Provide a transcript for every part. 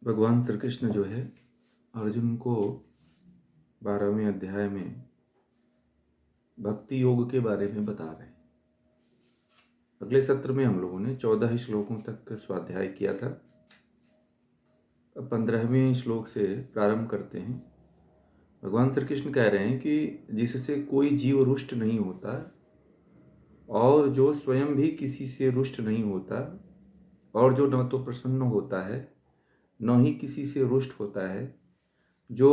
भगवान श्री कृष्ण जो है अर्जुन को 12वें अध्याय में भक्ति योग के बारे में बता रहे हैं। अगले सत्र में हम लोगों ने 14 श्लोकों तक स्वाध्याय किया था। अब 15वें श्लोक से प्रारंभ करते हैं। भगवान श्री कृष्ण कह रहे हैं कि जिससे कोई जीव रुष्ट नहीं होता और जो स्वयं भी किसी से रुष्ट नहीं होता और जो न तो प्रसन्न होता है न ही किसी से रुष्ट होता है, जो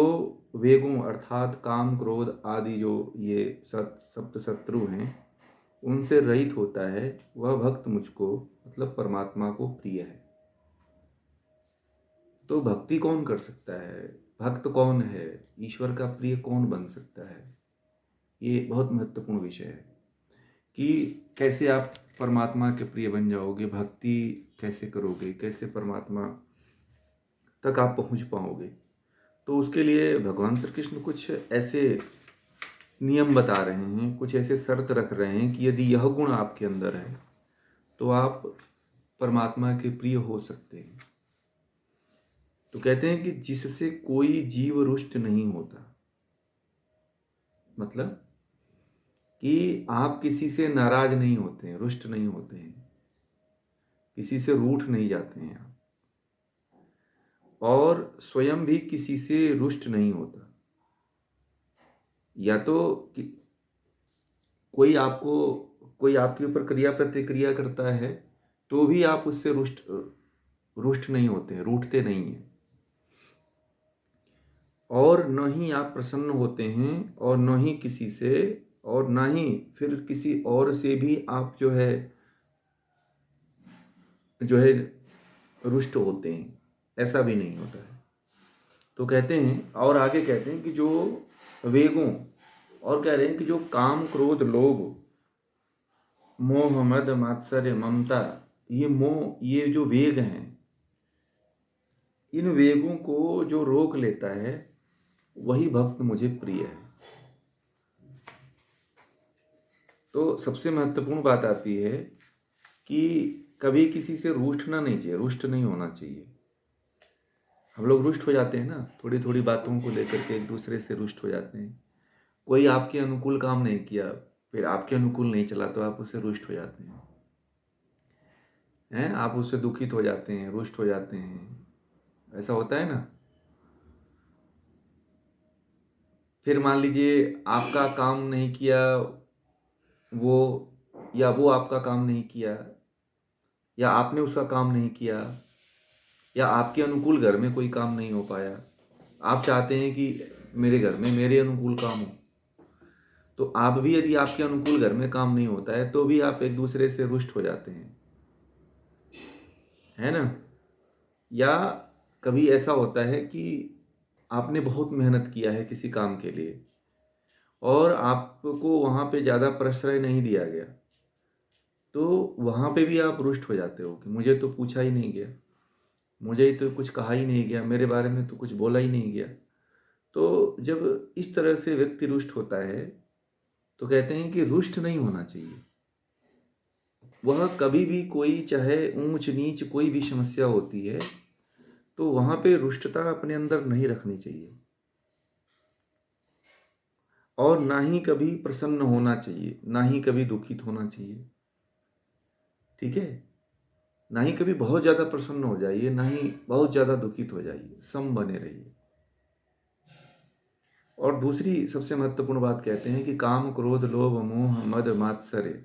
वेगों अर्थात काम क्रोध आदि जो ये सप्त शत्रु हैं उनसे रहित होता है, वह भक्त मुझको मतलब परमात्मा को प्रिय है। तो भक्ति कौन कर सकता है, भक्त कौन है, ईश्वर का प्रिय कौन बन सकता है? ये बहुत महत्वपूर्ण विषय है कि कैसे आप परमात्मा के प्रिय बन जाओगे, भक्ति कैसे करोगे, कैसे परमात्मा तक आप पहुंच पाओगे। तो उसके लिए भगवान श्री कृष्ण कुछ ऐसे नियम बता रहे हैं, कुछ ऐसे शर्त रख रहे हैं कि यदि यह गुण आपके अंदर है तो आप परमात्मा के प्रिय हो सकते हैं। तो कहते हैं कि जिससे कोई जीव रुष्ट नहीं होता, मतलब कि आप किसी से नाराज नहीं होते हैं, रुष्ट नहीं होते हैं, किसी से रूठ नहीं जाते हैं आप, और स्वयं भी किसी से रुष्ट नहीं होता। या तो कोई आपके ऊपर क्रिया प्रतिक्रिया करता है तो भी आप उससे रुष्ट नहीं होते हैं, रूठते नहीं हैं, और न ही आप प्रसन्न होते हैं और न ही किसी से, और न ही फिर किसी और से भी आप जो है रुष्ट होते हैं, ऐसा भी नहीं होता है। तो कहते हैं, और आगे कहते हैं कि जो वेगों, और कह रहे हैं कि जो काम क्रोध लोभ मोह मद मात्सर्य ममता, ये जो वेग हैं, इन वेगों को जो रोक लेता है वही भक्त मुझे प्रिय है। तो सबसे महत्वपूर्ण बात आती है कि कभी किसी से रूठना नहीं चाहिए, रुष्ट नहीं होना चाहिए। हम लोग रुष्ट हो जाते हैं ना, थोड़ी थोड़ी बातों को लेकर के एक दूसरे से रुष्ट हो जाते हैं। कोई आपके अनुकूल काम नहीं किया, फिर आपके अनुकूल नहीं चला तो आप उससे रुष्ट हो जाते हैं, आप उससे दुखित हो जाते हैं, रुष्ट हो जाते हैं। ऐसा होता है ना। फिर मान लीजिए आपका काम नहीं किया वो, या वो आपका काम नहीं किया, या आपने उसका काम नहीं किया, या आपके अनुकूल घर में कोई काम नहीं हो पाया। आप चाहते हैं कि मेरे घर में मेरे अनुकूल काम हो, तो आप भी यदि आपके अनुकूल घर में काम नहीं होता है तो भी आप एक दूसरे से रुष्ट हो जाते हैं, है ना। या कभी ऐसा होता है कि आपने बहुत मेहनत किया है किसी काम के लिए और आपको वहाँ पे ज़्यादा प्रश्रय नहीं दिया गया, तो वहाँ पे भी आप रुष्ट हो जाते हो कि मुझे तो पूछा ही नहीं गया, मुझे तो कुछ कहा ही नहीं गया, मेरे बारे में तो कुछ बोला ही नहीं गया। तो जब इस तरह से व्यक्ति रुष्ट होता है तो कहते हैं कि रुष्ट नहीं होना चाहिए। वह कभी भी कोई चाहे ऊंच नीच कोई भी समस्या होती है तो वहां पे रुष्टता अपने अंदर नहीं रखनी चाहिए, और ना ही कभी प्रसन्न होना चाहिए, ना ही कभी दुखित होना चाहिए। ठीक है, ना ही कभी बहुत ज्यादा प्रसन्न हो जाइए, ना ही बहुत ज्यादा दुखित हो जाइए, सम बने रहिए। और दूसरी सबसे महत्वपूर्ण बात कहते हैं कि काम क्रोध लोभ मोह मद मात्सर्य,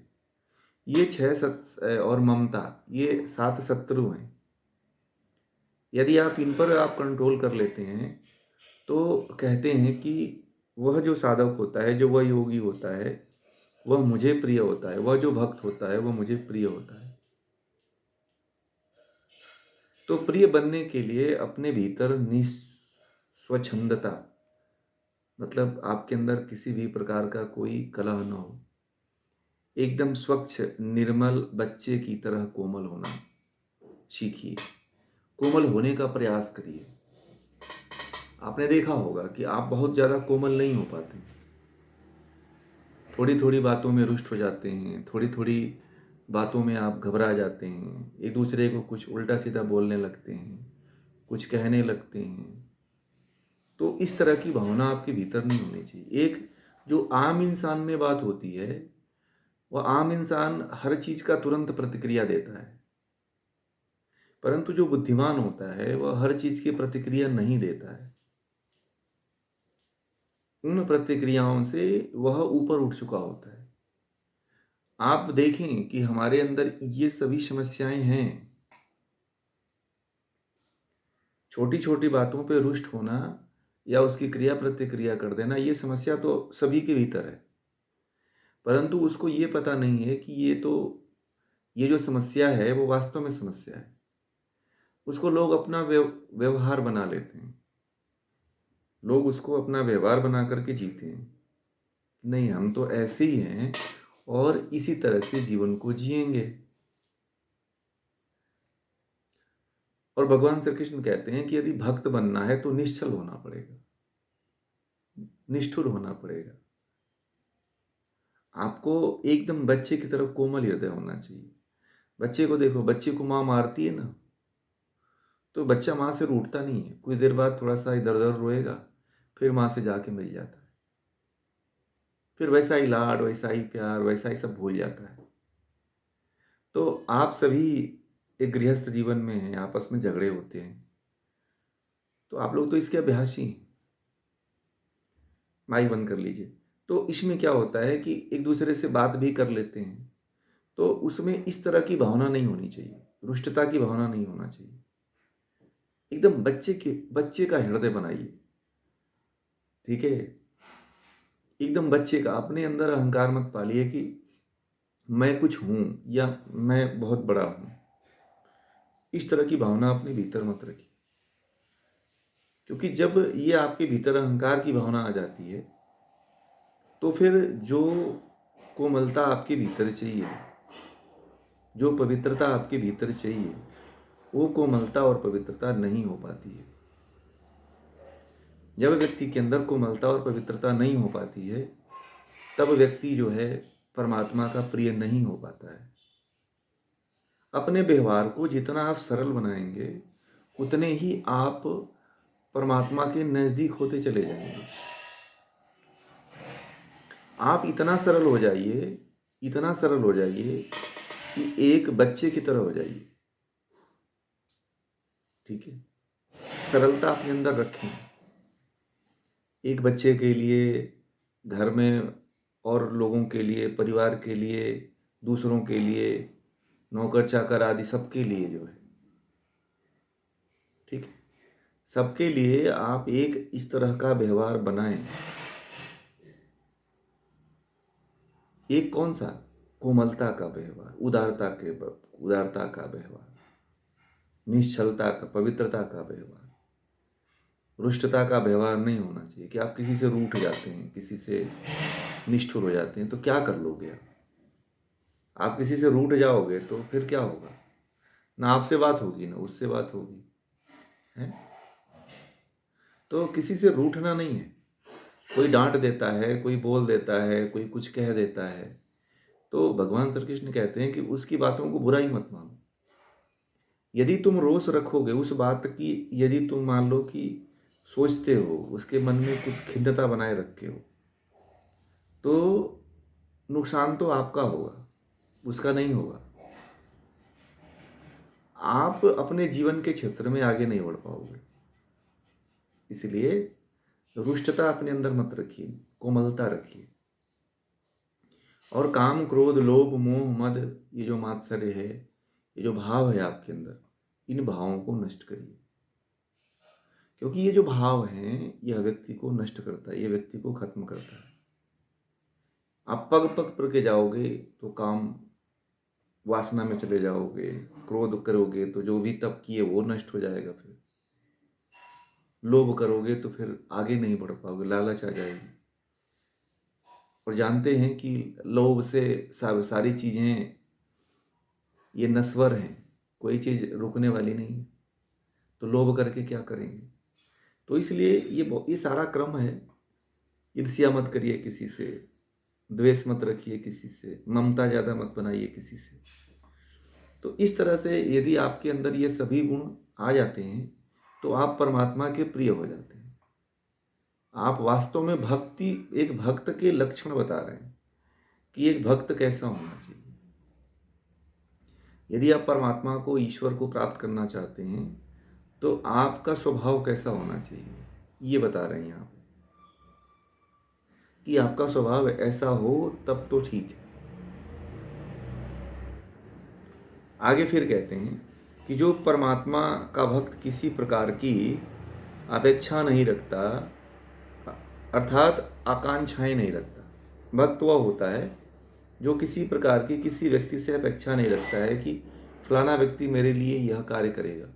ये 6 और ममता, ये 7 शत्रु हैं। यदि आप इन पर आप कंट्रोल कर लेते हैं तो कहते हैं कि वह जो साधक होता है, जो वह योगी होता है, वह मुझे प्रिय होता है, वह जो भक्त होता है वह मुझे प्रिय होता है। तो प्रिय बनने के लिए अपने भीतर निस्वच्छंदता, मतलब आपके अंदर किसी भी प्रकार का कोई कलह न हो, एकदम स्वच्छ निर्मल बच्चे की तरह कोमल होना सीखिए, कोमल होने का प्रयास करिए। आपने देखा होगा कि आप बहुत ज़्यादा कोमल नहीं हो पाते, थोड़ी थोड़ी बातों में रुष्ट हो जाते हैं, थोड़ी थोड़ी बातों में आप घबरा जाते हैं, एक दूसरे को कुछ उल्टा सीधा बोलने लगते हैं, कुछ कहने लगते हैं। तो इस तरह की भावना आपके भीतर नहीं होनी चाहिए। एक जो आम इंसान में बात होती है, वह आम इंसान हर चीज का तुरंत प्रतिक्रिया देता है, परंतु जो बुद्धिमान होता है वह हर चीज की प्रतिक्रिया नहीं देता है। उन प्रतिक्रियाओं से वह ऊपर उठ चुका होता है। आप देखें कि हमारे अंदर ये सभी समस्याएं हैं। छोटी छोटी बातों पे रुष्ट होना या उसकी क्रिया प्रतिक्रिया कर देना, ये समस्या तो सभी के भीतर है, परंतु उसको ये पता नहीं है कि ये जो समस्या है वो वास्तव में समस्या है। उसको लोग अपना व्यवहार बना लेते हैं। लोग उसको अपना व्यवहार बना करके जीते हैं। नहीं, हम तो ऐसे ही हैं और इसी तरह से जीवन को जिएंगे। और भगवान श्री कृष्ण कहते हैं कि यदि भक्त बनना है तो निश्चल होना पड़ेगा, निष्ठुर होना पड़ेगा। आपको एकदम बच्चे की तरह कोमल हृदय होना चाहिए। बच्चे को देखो, बच्चे को माँ मारती है ना, तो बच्चा माँ से रूठता नहीं है। कुछ देर बाद थोड़ा सा इधर उधर रोएगा, फिर माँ से जाके मिल जाता है। फिर वैसा ही लाड, वैसा ही प्यार, वैसा ही सब भूल जाता है। तो आप सभी एक गृहस्थ जीवन में हैं, आपस में झगड़े होते हैं, तो आप लोग तो इसके अभ्यासी हैं। माइक बंद कर लीजिए। तो इसमें क्या होता है कि एक दूसरे से बात भी कर लेते हैं, तो उसमें इस तरह की भावना नहीं होनी चाहिए, रुष्टता की भावना नहीं होना चाहिए। एकदम बच्चे का हृदय बनाइए, ठीक है। एकदम बच्चे का, अपने अंदर अहंकार मत पालिए कि मैं कुछ हूं या मैं बहुत बड़ा हूं। इस तरह की भावना अपने भीतर मत रखिए, क्योंकि जब ये आपके भीतर अहंकार की भावना आ जाती है, तो फिर जो कोमलता आपके भीतर चाहिए, जो पवित्रता आपके भीतर चाहिए, वो कोमलता और पवित्रता नहीं हो पाती है। जब व्यक्ति के अंदर कोमलता और पवित्रता नहीं हो पाती है, तब व्यक्ति जो है परमात्मा का प्रिय नहीं हो पाता है। अपने व्यवहार को जितना आप सरल बनाएंगे, उतने ही आप परमात्मा के नजदीक होते चले जाएंगे। आप इतना सरल हो जाइए, इतना सरल हो जाइए कि एक बच्चे की तरह हो जाइए, ठीक है। सरलता अपने अंदर रखें। एक बच्चे के लिए, घर में और लोगों के लिए, परिवार के लिए, दूसरों के लिए, नौकर चाकर आदि सबके लिए जो है, ठीक है, सबके लिए आप एक इस तरह का व्यवहार बनाएं। एक कौन सा? कोमलता का व्यवहार, उदारता का व्यवहार, निश्चलता का, पवित्रता का व्यवहार। रुष्टता का व्यवहार नहीं होना चाहिए कि आप किसी से रूठ जाते हैं, किसी से निष्ठुर हो जाते हैं, तो क्या कर लोगे आप किसी से रूठ जाओगे तो फिर क्या होगा? ना आपसे बात होगी, ना उससे बात होगी, है। तो किसी से रूठना नहीं है। कोई डांट देता है, कोई बोल देता है, कोई कुछ कह देता है, तो भगवान श्री कृष्ण कहते हैं कि उसकी बातों को बुरा ही मत मानो। यदि तुम रोष रखोगे उस बात की, यदि तुम मान लो कि सोचते हो, उसके मन में कुछ खिन्नता बनाए रखे हो, तो नुकसान तो आपका होगा, उसका नहीं होगा। आप अपने जीवन के क्षेत्र में आगे नहीं बढ़ पाओगे। इसलिए रुष्टता अपने अंदर मत रखिए, कोमलता रखिए। और काम, क्रोध, लोभ, मोह, मद, ये जो मात्सर्य है, ये जो भाव है आपके अंदर, इन भावों को नष्ट करिए। क्योंकि ये जो भाव हैं, यह व्यक्ति को नष्ट करता है, ये व्यक्ति को खत्म करता है। आप पग पग पर के जाओगे तो काम वासना में चले जाओगे, क्रोध करोगे तो जो भी तप किए वो नष्ट हो जाएगा, फिर लोभ करोगे तो फिर आगे नहीं बढ़ पाओगे, लालच आ जाएगी। और जानते हैं कि लोभ से सारी चीजें ये नश्वर हैं, कोई चीज रुकने वाली नहीं है, तो लोभ करके क्या करेंगे। तो इसलिए ये सारा क्रम है। ईर्ष्या मत करिए किसी से, द्वेष मत रखिए किसी से, ममता ज्यादा मत बनाइए किसी से। तो इस तरह से यदि आपके अंदर ये सभी गुण आ जाते हैं, तो आप परमात्मा के प्रिय हो जाते हैं। आप वास्तव में भक्ति, एक भक्त के लक्षण बता रहे हैं कि एक भक्त कैसा होना चाहिए। यदि आप परमात्मा को, ईश्वर को प्राप्त करना चाहते हैं तो आपका स्वभाव कैसा होना चाहिए, ये बता रहे हैं यहाँ पे कि आपका स्वभाव ऐसा हो तब तो ठीक है। आगे फिर कहते हैं कि जो परमात्मा का भक्त किसी प्रकार की अपेक्षा नहीं रखता, अर्थात आकांक्षाएं नहीं रखता। भक्त वह होता है जो किसी प्रकार की, किसी व्यक्ति से अपेक्षा नहीं रखता है कि फलाना व्यक्ति मेरे लिए यह कार्य करेगा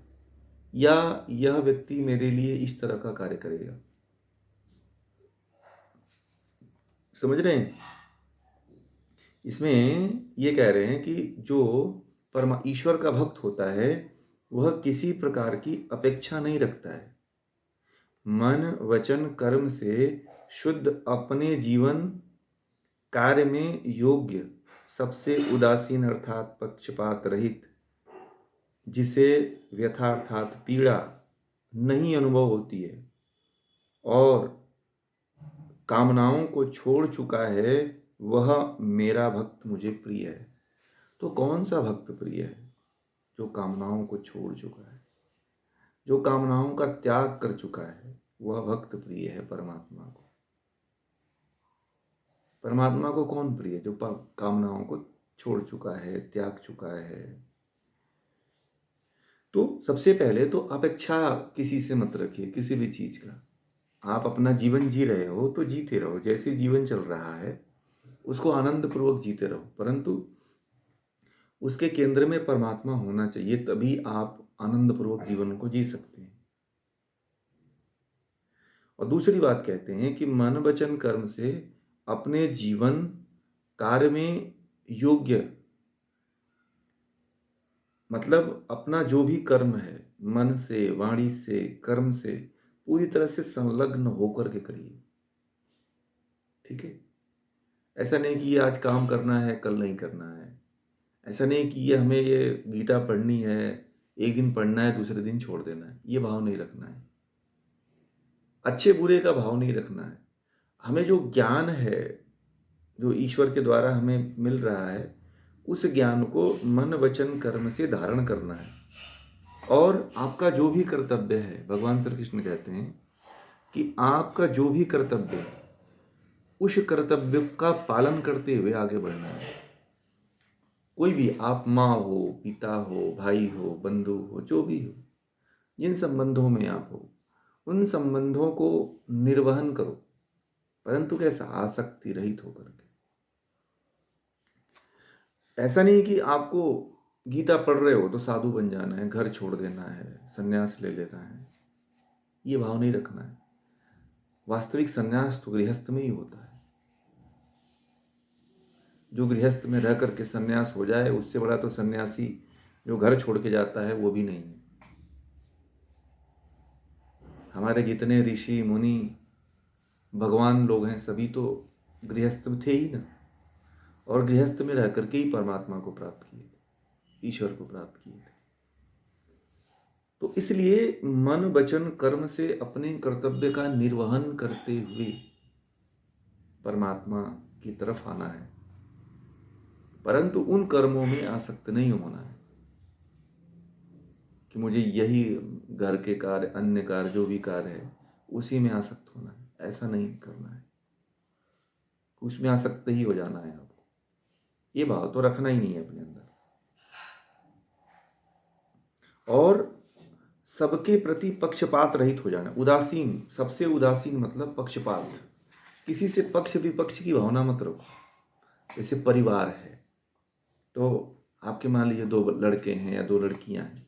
या यह व्यक्ति मेरे लिए इस तरह का कार्य करेगा। समझ रहे हैं? इसमें ये कह रहे हैं कि जो ईश्वर का भक्त होता है वह किसी प्रकार की अपेक्षा नहीं रखता है। मन वचन कर्म से शुद्ध, अपने जीवन कार्य में योग्य, सबसे उदासीन अर्थात पक्षपात रहित, जिसे व्यथा अर्थात पीड़ा नहीं अनुभव होती है और कामनाओं को छोड़ चुका है, वह मेरा भक्त मुझे प्रिय है। तो कौन सा भक्त प्रिय है? जो कामनाओं को छोड़ चुका है, जो कामनाओं का त्याग कर चुका है, वह भक्त प्रिय है परमात्मा को। परमात्मा को कौन प्रिय है? जो कामनाओं को छोड़ चुका है, त्याग चुका है। तो सबसे पहले तो अपेक्षा किसी से मत रखिए, किसी भी चीज का। आप अपना जीवन जी रहे हो तो जीते रहो, जैसे जीवन चल रहा है उसको आनंद पूर्वक जीते रहो, परंतु उसके केंद्र में परमात्मा होना चाहिए, तभी आप आनंद पूर्वक जीवन को जी सकते हैं। और दूसरी बात कहते हैं कि मन वचन कर्म से अपने जीवन कार्य में योग्य, मतलब अपना जो भी कर्म है मन से, वाणी से, कर्म से पूरी तरह से संलग्न होकर के करिए। ठीक है? ऐसा नहीं कि ये आज काम करना है कल नहीं करना है। ऐसा नहीं कि ये हमें ये गीता पढ़नी है, एक दिन पढ़ना है दूसरे दिन छोड़ देना है, ये भाव नहीं रखना है। अच्छे बुरे का भाव नहीं रखना है। हमें जो ज्ञान है, जो ईश्वर के द्वारा हमें मिल रहा है, उस ज्ञान को मन वचन कर्म से धारण करना है। और आपका जो भी कर्तव्य है, भगवान श्री कृष्ण कहते हैं कि आपका जो भी कर्तव्य है उस कर्तव्य का पालन करते हुए आगे बढ़ना है। कोई भी, आप माँ हो, पिता हो, भाई हो, बंधु हो, जो भी हो, जिन संबंधों में आप हो, उन संबंधों को निर्वहन करो, परंतु कैसा? आसक्ति रहित होकर के। ऐसा नहीं कि आपको गीता पढ़ रहे हो तो साधु बन जाना है, घर छोड़ देना है, संन्यास ले लेना है, ये भाव नहीं रखना है। वास्तविक संन्यास तो गृहस्थ में ही होता है। जो गृहस्थ में रह करके संन्यास हो जाए, उससे बड़ा तो सन्यासी जो घर छोड़ के जाता है वो भी नहीं है। हमारे जितने ऋषि मुनि भगवान लोग हैं सभी तो गृहस्थ में थे ही ना, और गृहस्थ में रह करके ही परमात्मा को प्राप्त किए थे, ईश्वर को प्राप्त किए थे। तो इसलिए मन वचन कर्म से अपने कर्तव्य का निर्वहन करते हुए परमात्मा की तरफ आना है, परंतु उन कर्मों में आसक्त नहीं होना है कि मुझे यही घर के कार्य, अन्य कार्य, जो भी कार्य है उसी में आसक्त होना है। ऐसा नहीं करना है, उसमें आसक्त ही हो जाना है आपको। ये भाव तो रखना ही नहीं है अपने अंदर। और सबके प्रति पक्षपात रहित हो जाना, उदासीन, सबसे उदासीन मतलब पक्षपात। किसी से पक्ष विपक्ष की भावना मत रखो। जैसे परिवार है तो आपके मान लीजिए 2 लड़के हैं या 2 लड़कियां हैं,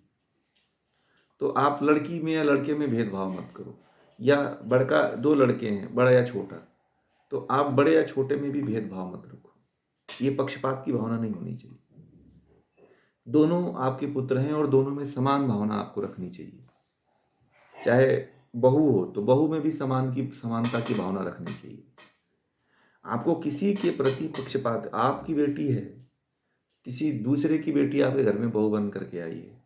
तो आप लड़की में या लड़के में भेदभाव मत करो। या बड़का 2 लड़के हैं, बड़ा या छोटा, तो आप बड़े या छोटे में भी भेदभाव मत रखो। ये पक्षपात की भावना नहीं होनी चाहिए। दोनों आपके पुत्र हैं और दोनों में समान भावना आपको रखनी चाहिए। चाहे बहू हो तो बहू में भी समानता की भावना रखनी चाहिए। आपको किसी के प्रति पक्षपात, आपकी बेटी है, किसी दूसरे की बेटी आपके घर में बहू बन करके आई है,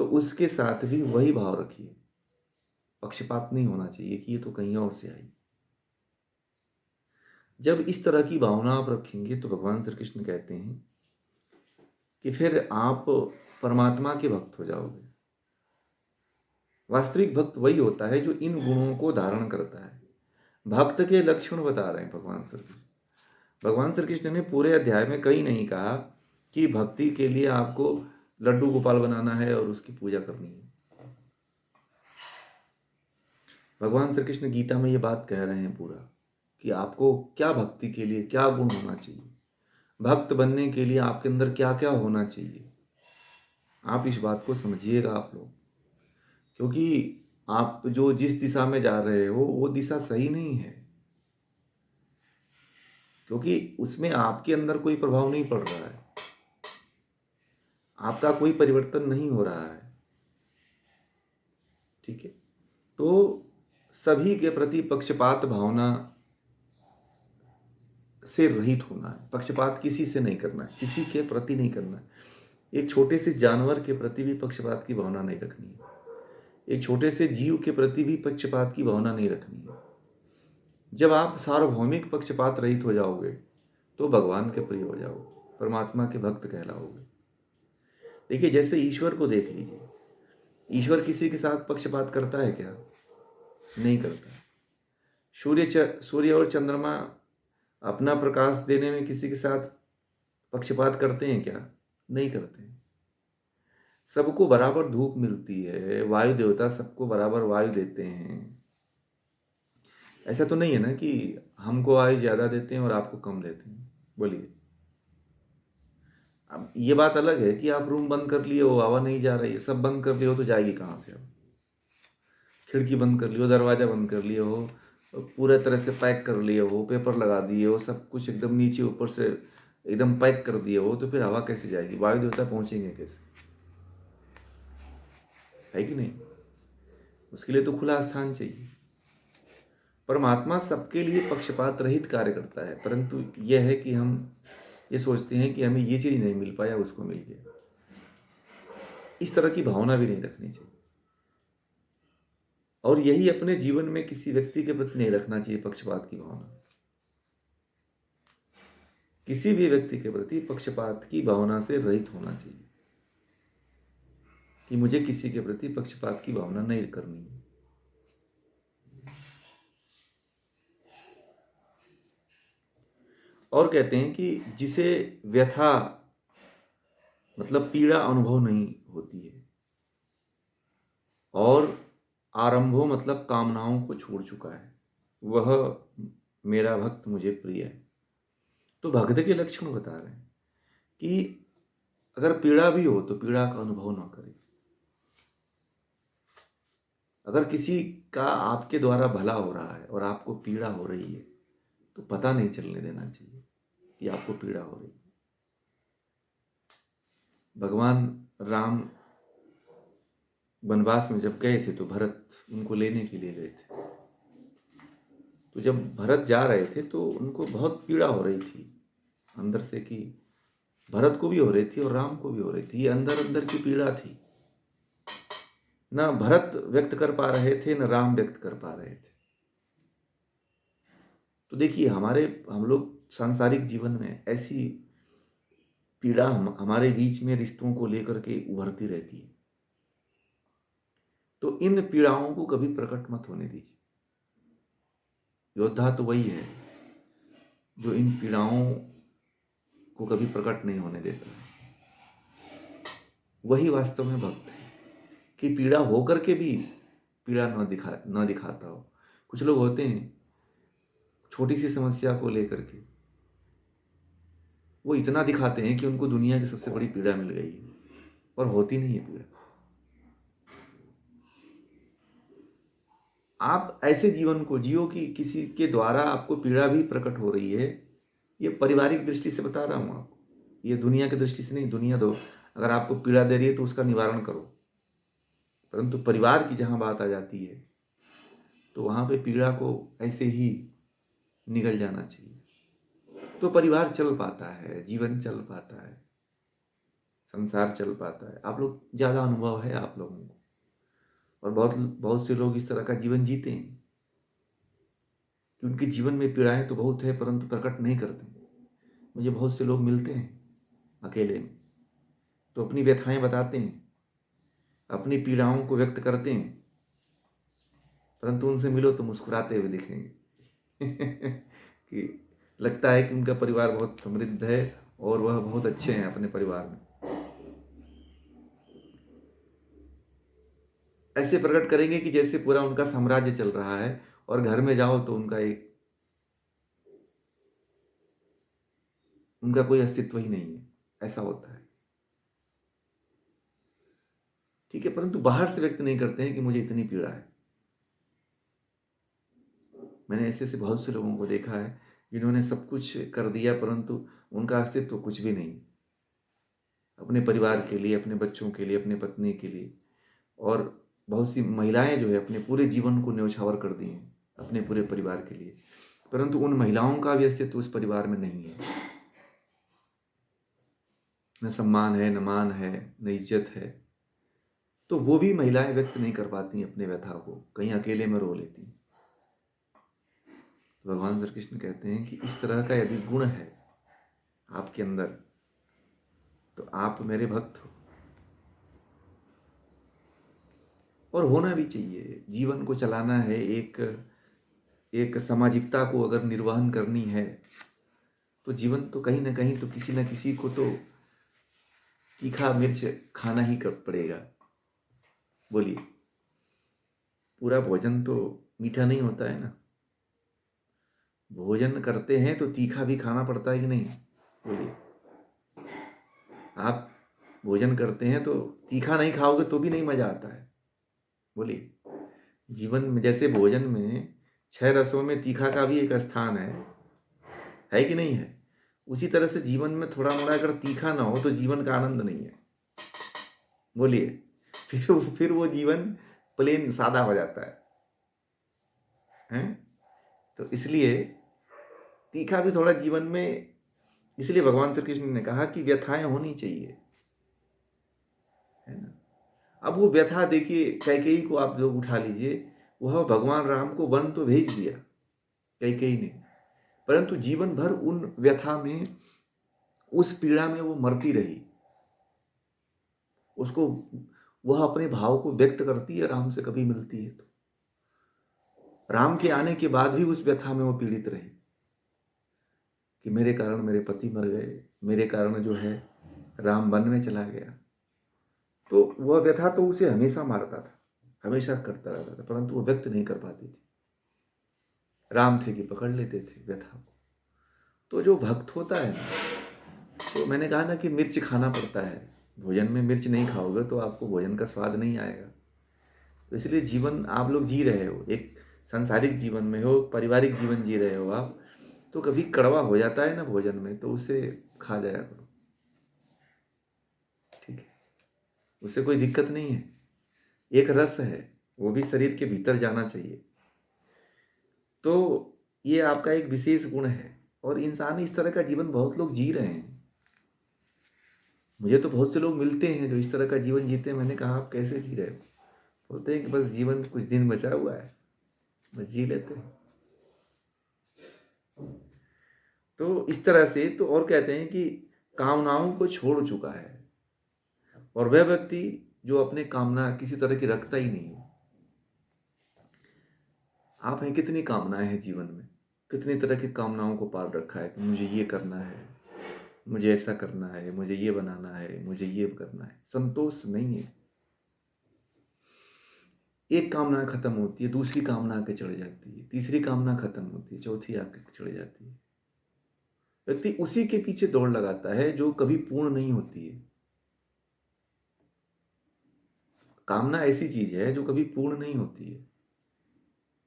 तो उसके साथ भी वही भाव रखिए। पक्षपात नहीं होना चाहिए कि ये तो कहीं और से आई। जब इस तरह की भावना आप रखेंगे तो भगवान श्री कृष्ण कहते हैं कि फिर आप परमात्मा के भक्त हो जाओगे। वास्तविक भक्त वही होता है जो इन गुणों को धारण करता है। भक्त के लक्षण बता रहे हैं भगवान श्री कृष्ण। भगवान श्री कृष्ण ने पूरे अध्याय में कहीं नहीं कहा कि भक्ति के लिए आपको लड्डू गोपाल बनाना है और उसकी पूजा करनी है। भगवान श्री कृष्ण गीता में ये बात कह रहे हैं पूरा कि आपको क्या भक्ति के लिए क्या गुण होना चाहिए, भक्त बनने के लिए आपके अंदर क्या क्या होना चाहिए। आप इस बात को समझिएगा आप लोग, क्योंकि आप जो जिस दिशा में जा रहे हो वो दिशा सही नहीं है, क्योंकि उसमें आपके अंदर कोई प्रभाव नहीं पड़ रहा है, आपका कोई परिवर्तन नहीं हो रहा है। ठीक है, तो सभी के प्रति पक्षपात भावना से रहित होना है। पक्षपात किसी से नहीं करना है, किसी के प्रति नहीं करना है। एक छोटे से जानवर के प्रति भी पक्षपात की भावना नहीं रखनी है, एक छोटे से जीव के प्रति भी पक्षपात की भावना नहीं रखनी है। जब आप सार्वभौमिक पक्षपात रहित हो जाओगे तो भगवान के प्रिय हो जाओगे, परमात्मा के भक्त कहलाओगे। देखिए, जैसे ईश्वर को देख लीजिए, ईश्वर किसी के साथ पक्षपात करता है क्या? नहीं करता। सूर्य और चंद्रमा अपना प्रकाश देने में किसी के साथ पक्षपात करते हैं क्या? नहीं करते। सबको बराबर धूप मिलती है, वायु देवता सबको बराबर वायु देते हैं। ऐसा तो नहीं है ना कि हमको वायु ज़्यादा देते हैं और आपको कम देते हैं। बोलिए। अब ये बात अलग है कि आप रूम बंद कर लिए हो, हवा नहीं जा रही है, सब बंद कर लिए हो तो जाएगी कहाँ से? अब खिड़की बंद कर लियो, दरवाज़ा बंद कर लिए हो, पूरे तरह से पैक कर लिए हो, पेपर लगा दिए हो, सब कुछ एकदम नीचे ऊपर से एकदम पैक कर दिए हो, तो फिर हवा कैसे जाएगी? वायु देवता पहुँचेंगे कैसे? है कि नहीं? उसके लिए तो खुला स्थान चाहिए। परमात्मा सबके लिए पक्षपात रहित कार्य करता है, परंतु यह है कि हम ये सोचते हैं कि हमें ये चीज़ नहीं मिल पाया, उसको मिल गया। इस तरह की भावना भी नहीं रखनी चाहिए, और यही अपने जीवन में किसी व्यक्ति के प्रति नहीं रखना चाहिए पक्षपात की भावना। किसी भी व्यक्ति के प्रति पक्षपात की भावना से रहित होना चाहिए कि मुझे किसी के प्रति पक्षपात की भावना नहीं करनी है। और कहते हैं कि जिसे व्यथा मतलब पीड़ा अनुभव नहीं होती है और आरंभो मतलब कामनाओं को छोड़ चुका है, वह मेरा भक्त मुझे प्रिय है। तो भक्त के लक्षण बता रहे हैं कि अगर पीड़ा भी हो तो पीड़ा का अनुभव ना करें। अगर किसी का आपके द्वारा भला हो रहा है और आपको पीड़ा हो रही है तो पता नहीं चलने देना चाहिए कि आपको पीड़ा हो रही है। भगवान राम वनवास में जब गए थे तो भरत उनको लेने के लिए गए थे। तो जब भरत जा रहे थे तो उनको बहुत पीड़ा हो रही थी अंदर से, कि भरत को भी हो रही थी और राम को भी हो रही थी। ये अंदर अंदर की पीड़ा थी, ना भरत व्यक्त कर पा रहे थे न राम व्यक्त कर पा रहे थे। तो देखिए, हम लोग सांसारिक जीवन में ऐसी पीड़ा हमारे बीच में रिश्तों को लेकर के उभरती रहती है। तो इन पीड़ाओं को कभी प्रकट मत होने दीजिए। योद्धा तो वही है जो इन पीड़ाओं को कभी प्रकट नहीं होने देता है। वही वास्तव में भक्त है कि पीड़ा होकर के भी पीड़ा न दिखाता हो। कुछ लोग होते हैं, छोटी सी समस्या को लेकर के वो इतना दिखाते हैं कि उनको दुनिया की सबसे बड़ी पीड़ा मिल गई है, और होती नहीं है पीड़ा। आप ऐसे जीवन को जियो कि किसी के द्वारा आपको पीड़ा भी प्रकट हो रही है। ये पारिवारिक दृष्टि से बता रहा हूँ आपको, ये दुनिया की दृष्टि से नहीं। दुनिया दो, अगर आपको पीड़ा दे रही है तो उसका निवारण करो, परंतु परिवार की जहाँ बात आ जाती है तो वहाँ पे पीड़ा को ऐसे ही निगल जाना चाहिए। तो परिवार चल पाता है, जीवन चल पाता है, संसार चल पाता है। आप लोग ज़्यादा अनुभव है आप लोगों को, और बहुत बहुत से लोग इस तरह का जीवन जीते हैं कि उनके जीवन में पीड़ाएं तो बहुत है परंतु प्रकट नहीं करते। मुझे बहुत से लोग मिलते हैं अकेले में, तो अपनी व्यथाएं बताते हैं, अपनी पीड़ाओं को व्यक्त करते हैं, परंतु उनसे मिलो तो मुस्कुराते हुए दिखेंगे कि लगता है कि उनका परिवार बहुत समृद्ध है और वह बहुत अच्छे हैं अपने परिवार में। ऐसे प्रकट करेंगे कि जैसे पूरा उनका साम्राज्य चल रहा है, और घर में जाओ तो उनका कोई अस्तित्व ही नहीं है, ऐसा होता है। ठीक है, परंतु बाहर से व्यक्त नहीं करते हैं कि मुझे इतनी पीड़ा है। मैंने ऐसे ऐसे बहुत से लोगों को देखा है जिन्होंने सब कुछ कर दिया परंतु उनका अस्तित्व कुछ भी नहीं, अपने परिवार के लिए, अपने बच्चों के लिए, अपने पत्नी के लिए। और बहुत सी महिलाएं जो है अपने पूरे जीवन को न्यौछावर कर दी हैं अपने पूरे परिवार के लिए, परंतु उन महिलाओं का भी अस्तित्व उस परिवार में नहीं है। न सम्मान है, न मान है, न इज्जत है। तो वो भी महिलाएं व्यक्त नहीं कर पाती अपने व्यथा को, कहीं अकेले में रो लेती। तो भगवान श्री कृष्ण कहते हैं कि इस तरह का यदि गुण है आपके अंदर तो आप मेरे भक्त हो, और होना भी चाहिए। जीवन को चलाना है, एक एक सामाजिकता को अगर निर्वहन करनी है तो जीवन तो कहीं ना कहीं तो किसी न किसी को तो तीखा मिर्च खाना ही पड़ेगा। बोलिए, पूरा भोजन तो मीठा नहीं होता है ना। भोजन करते हैं तो तीखा भी खाना पड़ता है कि नहीं? बोलिए, आप भोजन करते हैं तो तीखा नहीं खाओगे तो भी नहीं मजा आता है। बोलिए, जीवन में जैसे भोजन में 6 रसों में तीखा का भी एक स्थान है कि नहीं है? उसी तरह से जीवन में थोड़ा मोड़ा अगर तीखा ना हो तो जीवन का आनंद नहीं है। बोलिए, फिर वो जीवन प्लेन सादा हो जाता है। तो इसलिए तीखा भी थोड़ा जीवन में, इसलिए भगवान श्री कृष्ण ने कहा कि व्यथाएं होनी चाहिए, है ना। अब वो व्यथा देखिए, कैकेयी को आप लोग उठा लीजिए, वह भगवान राम को वन तो भेज दिया कैकेयी ने, परंतु जीवन भर उन व्यथा में, उस पीड़ा में वो मरती रही। उसको, वह अपने भाव को व्यक्त करती है राम से कभी मिलती है तो। राम के आने के बाद भी उस व्यथा में वो पीड़ित रही कि मेरे कारण मेरे पति मर गए, मेरे कारण जो है राम वन में चला गया। तो वह व्यथा तो उसे हमेशा मारता था, हमेशा करता रहता था, परंतु वो व्यक्त नहीं कर पाती थी। राम थे कि पकड़ लेते थे व्यथा को। तो जो भक्त होता है ना, तो मैंने कहा ना कि मिर्च खाना पड़ता है। भोजन में मिर्च नहीं खाओगे तो आपको भोजन का स्वाद नहीं आएगा। तो इसलिए जीवन आप लोग जी रहे हो, एक सांसारिक जीवन में हो, पारिवारिक जीवन जी रहे हो आप, तो कभी कड़वा हो जाता है ना भोजन में, तो उसे खा जाया करो, ठीक है, उससे कोई दिक्कत नहीं है। एक रस है, वो भी शरीर के भीतर जाना चाहिए। तो ये आपका एक विशेष गुण है, और इंसान इस तरह का जीवन बहुत लोग जी रहे हैं। मुझे तो बहुत से लोग मिलते हैं जो इस तरह का जीवन जीते हैं। मैंने कहा आप कैसे जी रहे हो? बोलते हैं कि बस जीवन कुछ दिन बचा हुआ है, बस जी लेते हैं। तो इस तरह से तो, और कहते हैं कि कामनाओं को छोड़ चुका है, और वह व्यक्ति जो अपने कामना किसी तरह की रखता ही नहीं है। आप हैं, कितनी कामनाएं हैं जीवन में, कितनी तरह की कामनाओं को पाल रखा है कि मुझे ये करना है, मुझे ऐसा करना है, मुझे ये बनाना है, मुझे ये करना है। संतोष नहीं है। एक कामना खत्म होती है, दूसरी कामना आके चढ़ जाती है, तीसरी कामना खत्म होती है, चौथी आके चढ़ जाती है। व्यक्ति उसी के पीछे दौड़ लगाता है जो कभी पूर्ण नहीं होती है। कामना ऐसी चीज है जो कभी पूर्ण नहीं होती है,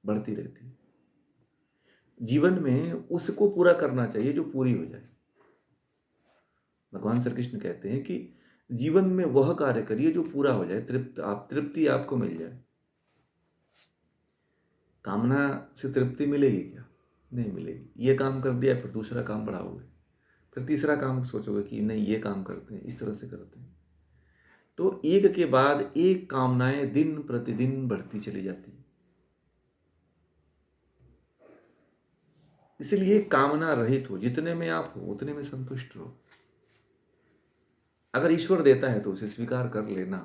बढ़ती रहती है। जीवन में उसको पूरा करना चाहिए जो पूरी हो जाए। भगवान श्री कृष्ण कहते हैं कि जीवन में वह कार्य करिए जो पूरा हो जाए, तृप्ति आपको मिल जाए। कामना से तृप्ति मिलेगी क्या? नहीं मिलेगी। ये काम कर दिया फिर दूसरा काम बढ़ाओगे, फिर तीसरा काम सोचोगे कि नहीं ये काम करते हैं, इस तरह से करते हैं। तो एक के बाद एक कामनाएं दिन प्रतिदिन बढ़ती चली जाती है। इसलिए कामना रहित हो, जितने में आप हो उतने में संतुष्ट रहो। अगर ईश्वर देता है तो उसे स्वीकार कर लेना।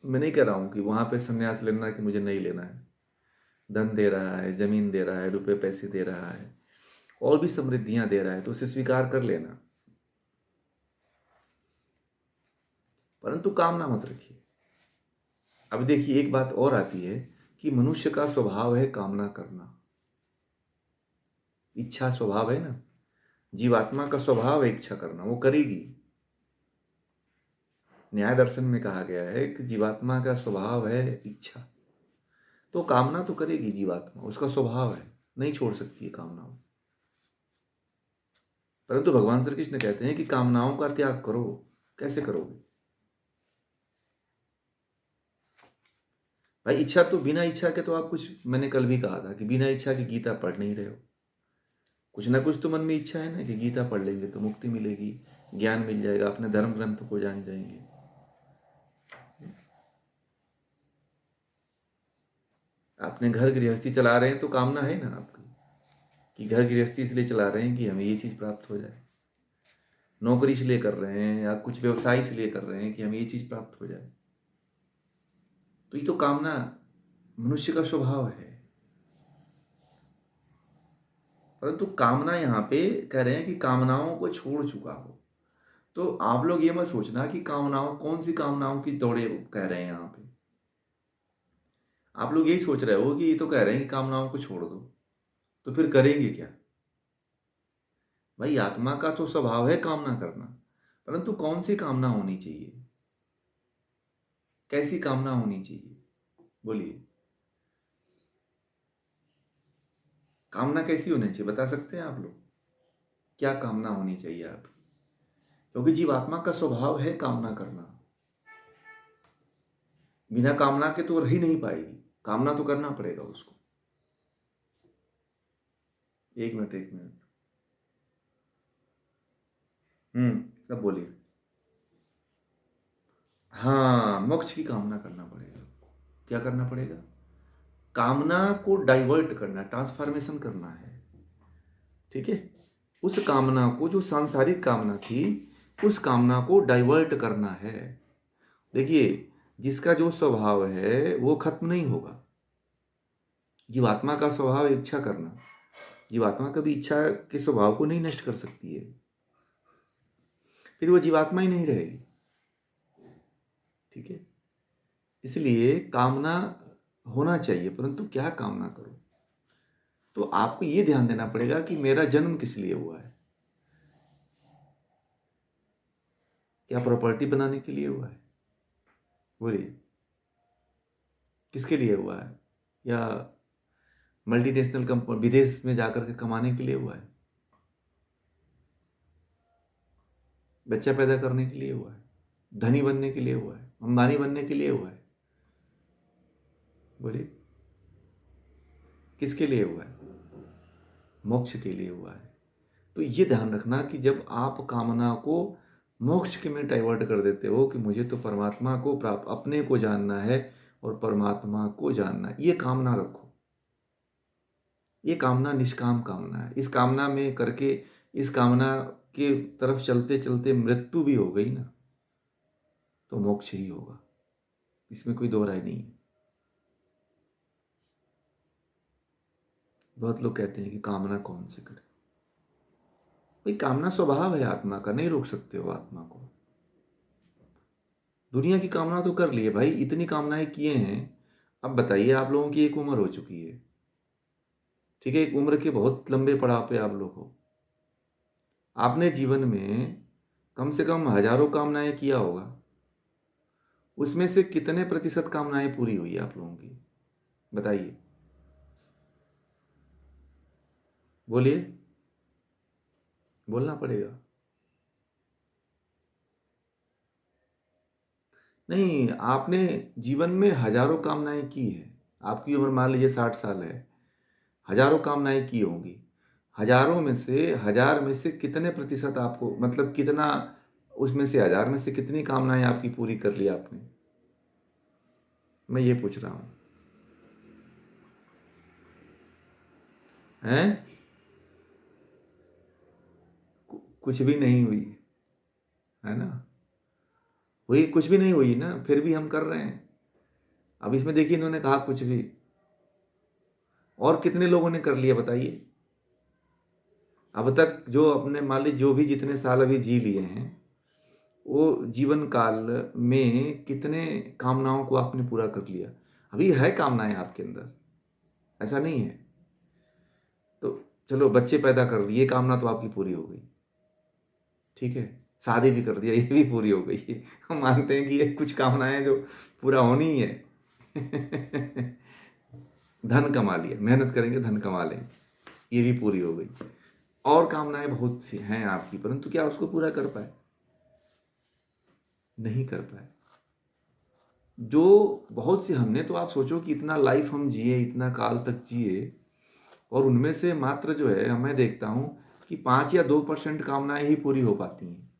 मैं नहीं कह रहा हूं कि वहां पे संन्यास लेना कि मुझे नहीं लेना है। धन दे रहा है, जमीन दे रहा है, रुपए पैसे दे रहा है, और भी समृद्धियां दे रहा है, तो उसे स्वीकार कर लेना, परंतु कामना मत रखिए। अब देखिए एक बात और आती है कि मनुष्य का स्वभाव है कामना करना, इच्छा स्वभाव है ना। जीवात्मा का स्वभाव है इच्छा करना, वो करेगी। न्याय दर्शन में कहा गया है कि जीवात्मा का स्वभाव है इच्छा, तो कामना तो करेगी जीवात्मा, उसका स्वभाव है, नहीं छोड़ सकती है कामनाओं। परंतु भगवान श्री कृष्ण कहते हैं कि कामनाओं का त्याग करो। कैसे करोगे भाई? इच्छा तो बिना इच्छा के तो आप कुछ, मैंने कल भी कहा था कि बिना इच्छा की गीता पढ़ नहीं रहे हो। कुछ ना कुछ तो मन में इच्छा है ना कि गीता पढ़ लेंगे तो मुक्ति मिलेगी, ज्ञान मिल जाएगा, अपने धर्म ग्रंथ को जान जाएंगे। अपने घर गृहस्थी चला रहे हैं तो कामना है ना आपकी कि घर गृहस्थी इसलिए चला रहे हैं कि हमें ये चीज़ प्राप्त हो जाए। नौकरी इसलिए कर रहे हैं या कुछ व्यवसाय इसलिए कर रहे हैं कि हमें ये चीज़ प्राप्त हो जाए। तो ये तो कामना मनुष्य का स्वभाव है। परंतु कामना यहाँ पे कह रहे हैं कि कामनाओं को छोड़ चुका हो। तो आप लोग ये मत सोचना कि कामनाओं, कौन सी कामनाओं की दौड़े कह रहे हैं यहाँ पे। आप लोग यही सोच रहे हो कि ये तो कह रहे हैं कि कामनाओं को छोड़ दो, तो फिर करेंगे क्या? भाई आत्मा का तो स्वभाव है कामना करना, परंतु कौन सी कामना होनी चाहिए, कैसी कामना होनी चाहिए, बोलिए। कामना कैसी होनी चाहिए बता सकते हैं आप लोग? क्या कामना होनी चाहिए आपकी? क्योंकि जीवात्मा का स्वभाव है कामना करना। बिना कामना के तो रह ही नहीं पाएगी, कामना तो करना पड़ेगा उसको। एक मिनट एक मिनट। सब बोलिए। हाँ, मोक्ष की कामना करना पड़ेगा। क्या करना पड़ेगा? कामना को डाइवर्ट करना, ट्रांसफॉर्मेशन करना है। ठीक है, उस कामना को, जो सांसारिक कामना थी, उस कामना को डाइवर्ट करना है। देखिए, जिसका जो स्वभाव है वो खत्म नहीं होगा। जीवात्मा का स्वभाव है इच्छा करना। जीवात्मा कभी इच्छा के स्वभाव को नहीं नष्ट कर सकती है, फिर वो जीवात्मा ही नहीं रहेगी। ठीक है, इसलिए कामना होना चाहिए, परंतु क्या कामना करो? तो आपको ये ध्यान देना पड़ेगा कि मेरा जन्म किस लिए हुआ है। क्या प्रॉपर्टी बनाने के लिए हुआ है? बोलिए, किसके लिए हुआ है? या मल्टीनेशनल कंपनी, विदेश में जाकर के कमाने के लिए हुआ है? बच्चा पैदा करने के लिए हुआ है? धनी बनने के लिए हुआ है? अंबानी बनने के लिए हुआ है? बोलिए, किसके लिए हुआ है? मोक्ष के लिए हुआ है। तो ये ध्यान रखना कि जब आप कामना को मोक्ष के में डाइवर्ट कर देते हो कि मुझे तो परमात्मा को प्राप्त, अपने को जानना है और परमात्मा को जानना है, ये कामना रखो। ये कामना निष्काम कामना है। इस कामना में करके, इस कामना के तरफ चलते चलते मृत्यु भी हो गई ना, तो मोक्ष ही होगा, इसमें कोई दो राय नहीं है। बहुत लोग कहते हैं कि कामना कौन से करे। भाई कामना स्वभाव है आत्मा का, नहीं रोक सकते हो आत्मा को। दुनिया की कामना तो कर लिए भाई, इतनी कामनाएं किए हैं। अब बताइए, आप लोगों की एक उम्र हो चुकी है, ठीक है, एक उम्र के बहुत लंबे पड़ाव पे आप लोग हो। आपने जीवन में कम से कम हजारों कामनाएं किया होगा, उसमें से कितने प्रतिशत कामनाएं पूरी हुई आप लोगों की? बताइए, बोलिए, बोलना पड़ेगा। नहीं, आपने जीवन में हजारों कामनाएं की है। आपकी उम्र मान लीजिए 60 साल है, हजारों कामनाएं की होंगी। हजारों में से, 1000 में से कितने प्रतिशत आपको, मतलब कितना, उसमें से 1000 में से कितनी कामनाएं आपकी पूरी कर ली आपने? मैं ये पूछ रहा हूँ। हैं? कुछ भी नहीं हुई, है ना? वही, कुछ भी नहीं हुई ना, फिर भी हम कर रहे हैं। अब इसमें देखिए, इन्होंने कहा कुछ भी, और कितने लोगों ने कर लिया बताइए? अब तक जो अपने मान लीजिए, जो भी जितने साल अभी जी लिए हैं, वो जीवन काल में कितने कामनाओं को आपने पूरा कर लिया? अभी है कामनाएं आपके अंदर, ऐसा नहीं है। तो चलो, बच्चे पैदा कर लिए, कामना तो आपकी पूरी हो गई, ठीक है। शादी भी कर दिया, ये भी पूरी हो गई। हम मानते हैं कि ये कुछ कामनाएं जो पूरा होनी ही है। धन कमा लिया, मेहनत करेंगे धन कमा लेंगे, ये भी पूरी हो गई। और कामनाएं बहुत सी हैं आपकी, परंतु क्या उसको पूरा कर पाए? नहीं कर पाए। जो बहुत सी हमने, तो आप सोचो कि इतना लाइफ हम जिए, इतना काल तक जिए, और उनमें से मात्र जो है, मैं देखता हूं कि 5 या 2% कामनाएं ही पूरी हो पाती हैं।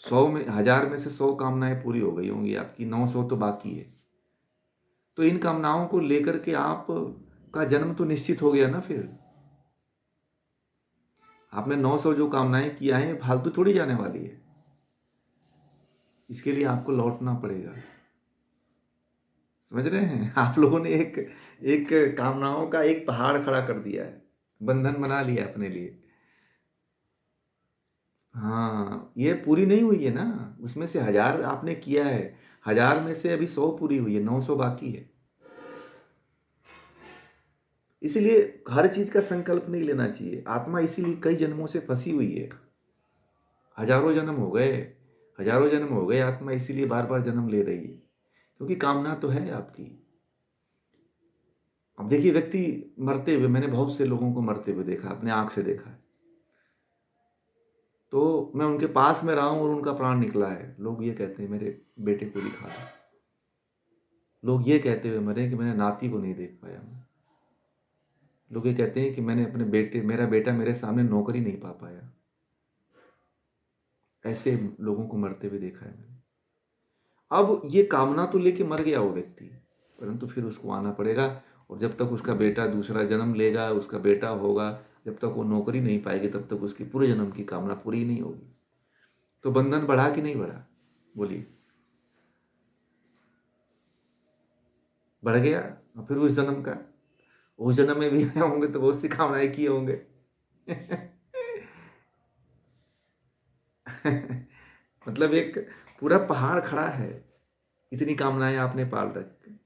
100 में, 1000 में से 100 कामनाएं पूरी हो गई होंगी आपकी, 900 तो बाकी है। तो इन कामनाओं को लेकर के आप का जन्म तो निश्चित हो गया ना फिर। आपने 900 जो कामनाएं किया है, फालतू थोड़ी जाने वाली है। इसके लिए आपको लौटना पड़ेगा। समझ रहे हैं? आप लोगों ने एक एक कामनाओं का एक पहाड़ खड़ा कर दिया है, बंधन बना लिया अपने लिए। हाँ, ये पूरी नहीं हुई है ना। उसमें से 1000 आपने किया है, 1000 में से अभी 100 पूरी हुई है, 900 बाकी है। इसीलिए हर चीज का संकल्प नहीं लेना चाहिए। आत्मा इसीलिए कई जन्मों से फंसी हुई है। हजारों जन्म हो गए, हजारों जन्म हो गए, आत्मा इसीलिए बार बार जन्म ले रही है, क्योंकि कामना तो है आपकी। अब देखिए, व्यक्ति मरते हुए, मैंने बहुत से लोगों को मरते हुए देखा, अपने आंख से देखा है। तो मैं उनके पास में रहा हूं और उनका प्राण निकला है, लोग ये कहते हैं मेरे बेटे को दिखा दो। लोग ये कहते हुए मरे कि मैंने नाती को नहीं देख पाया मैं। लोग ये कहते हैं कि मैंने अपने बेटे, मेरा बेटा मेरे सामने नौकरी नहीं पा पाया। ऐसे लोगों को मरते हुए देखा है मैंने। अब ये कामना तो लेके मर गया वो व्यक्ति, परंतु फिर उसको आना पड़ेगा। और जब तक उसका बेटा दूसरा जन्म लेगा, उसका बेटा होगा, जब तक वो नौकरी नहीं पाएगी, तब तक उसकी पूरे जन्म की कामना पूरी नहीं होगी। तो बंधन बढ़ा कि नहीं बढ़ा? बोलिए। बढ़ गया। और फिर उस जन्म का, उस जन्म में भी आए होंगे तो बहुत सी कामनाएं किए होंगे। मतलब एक पूरा पहाड़ खड़ा है, इतनी कामनाएं आपने पाल रखी।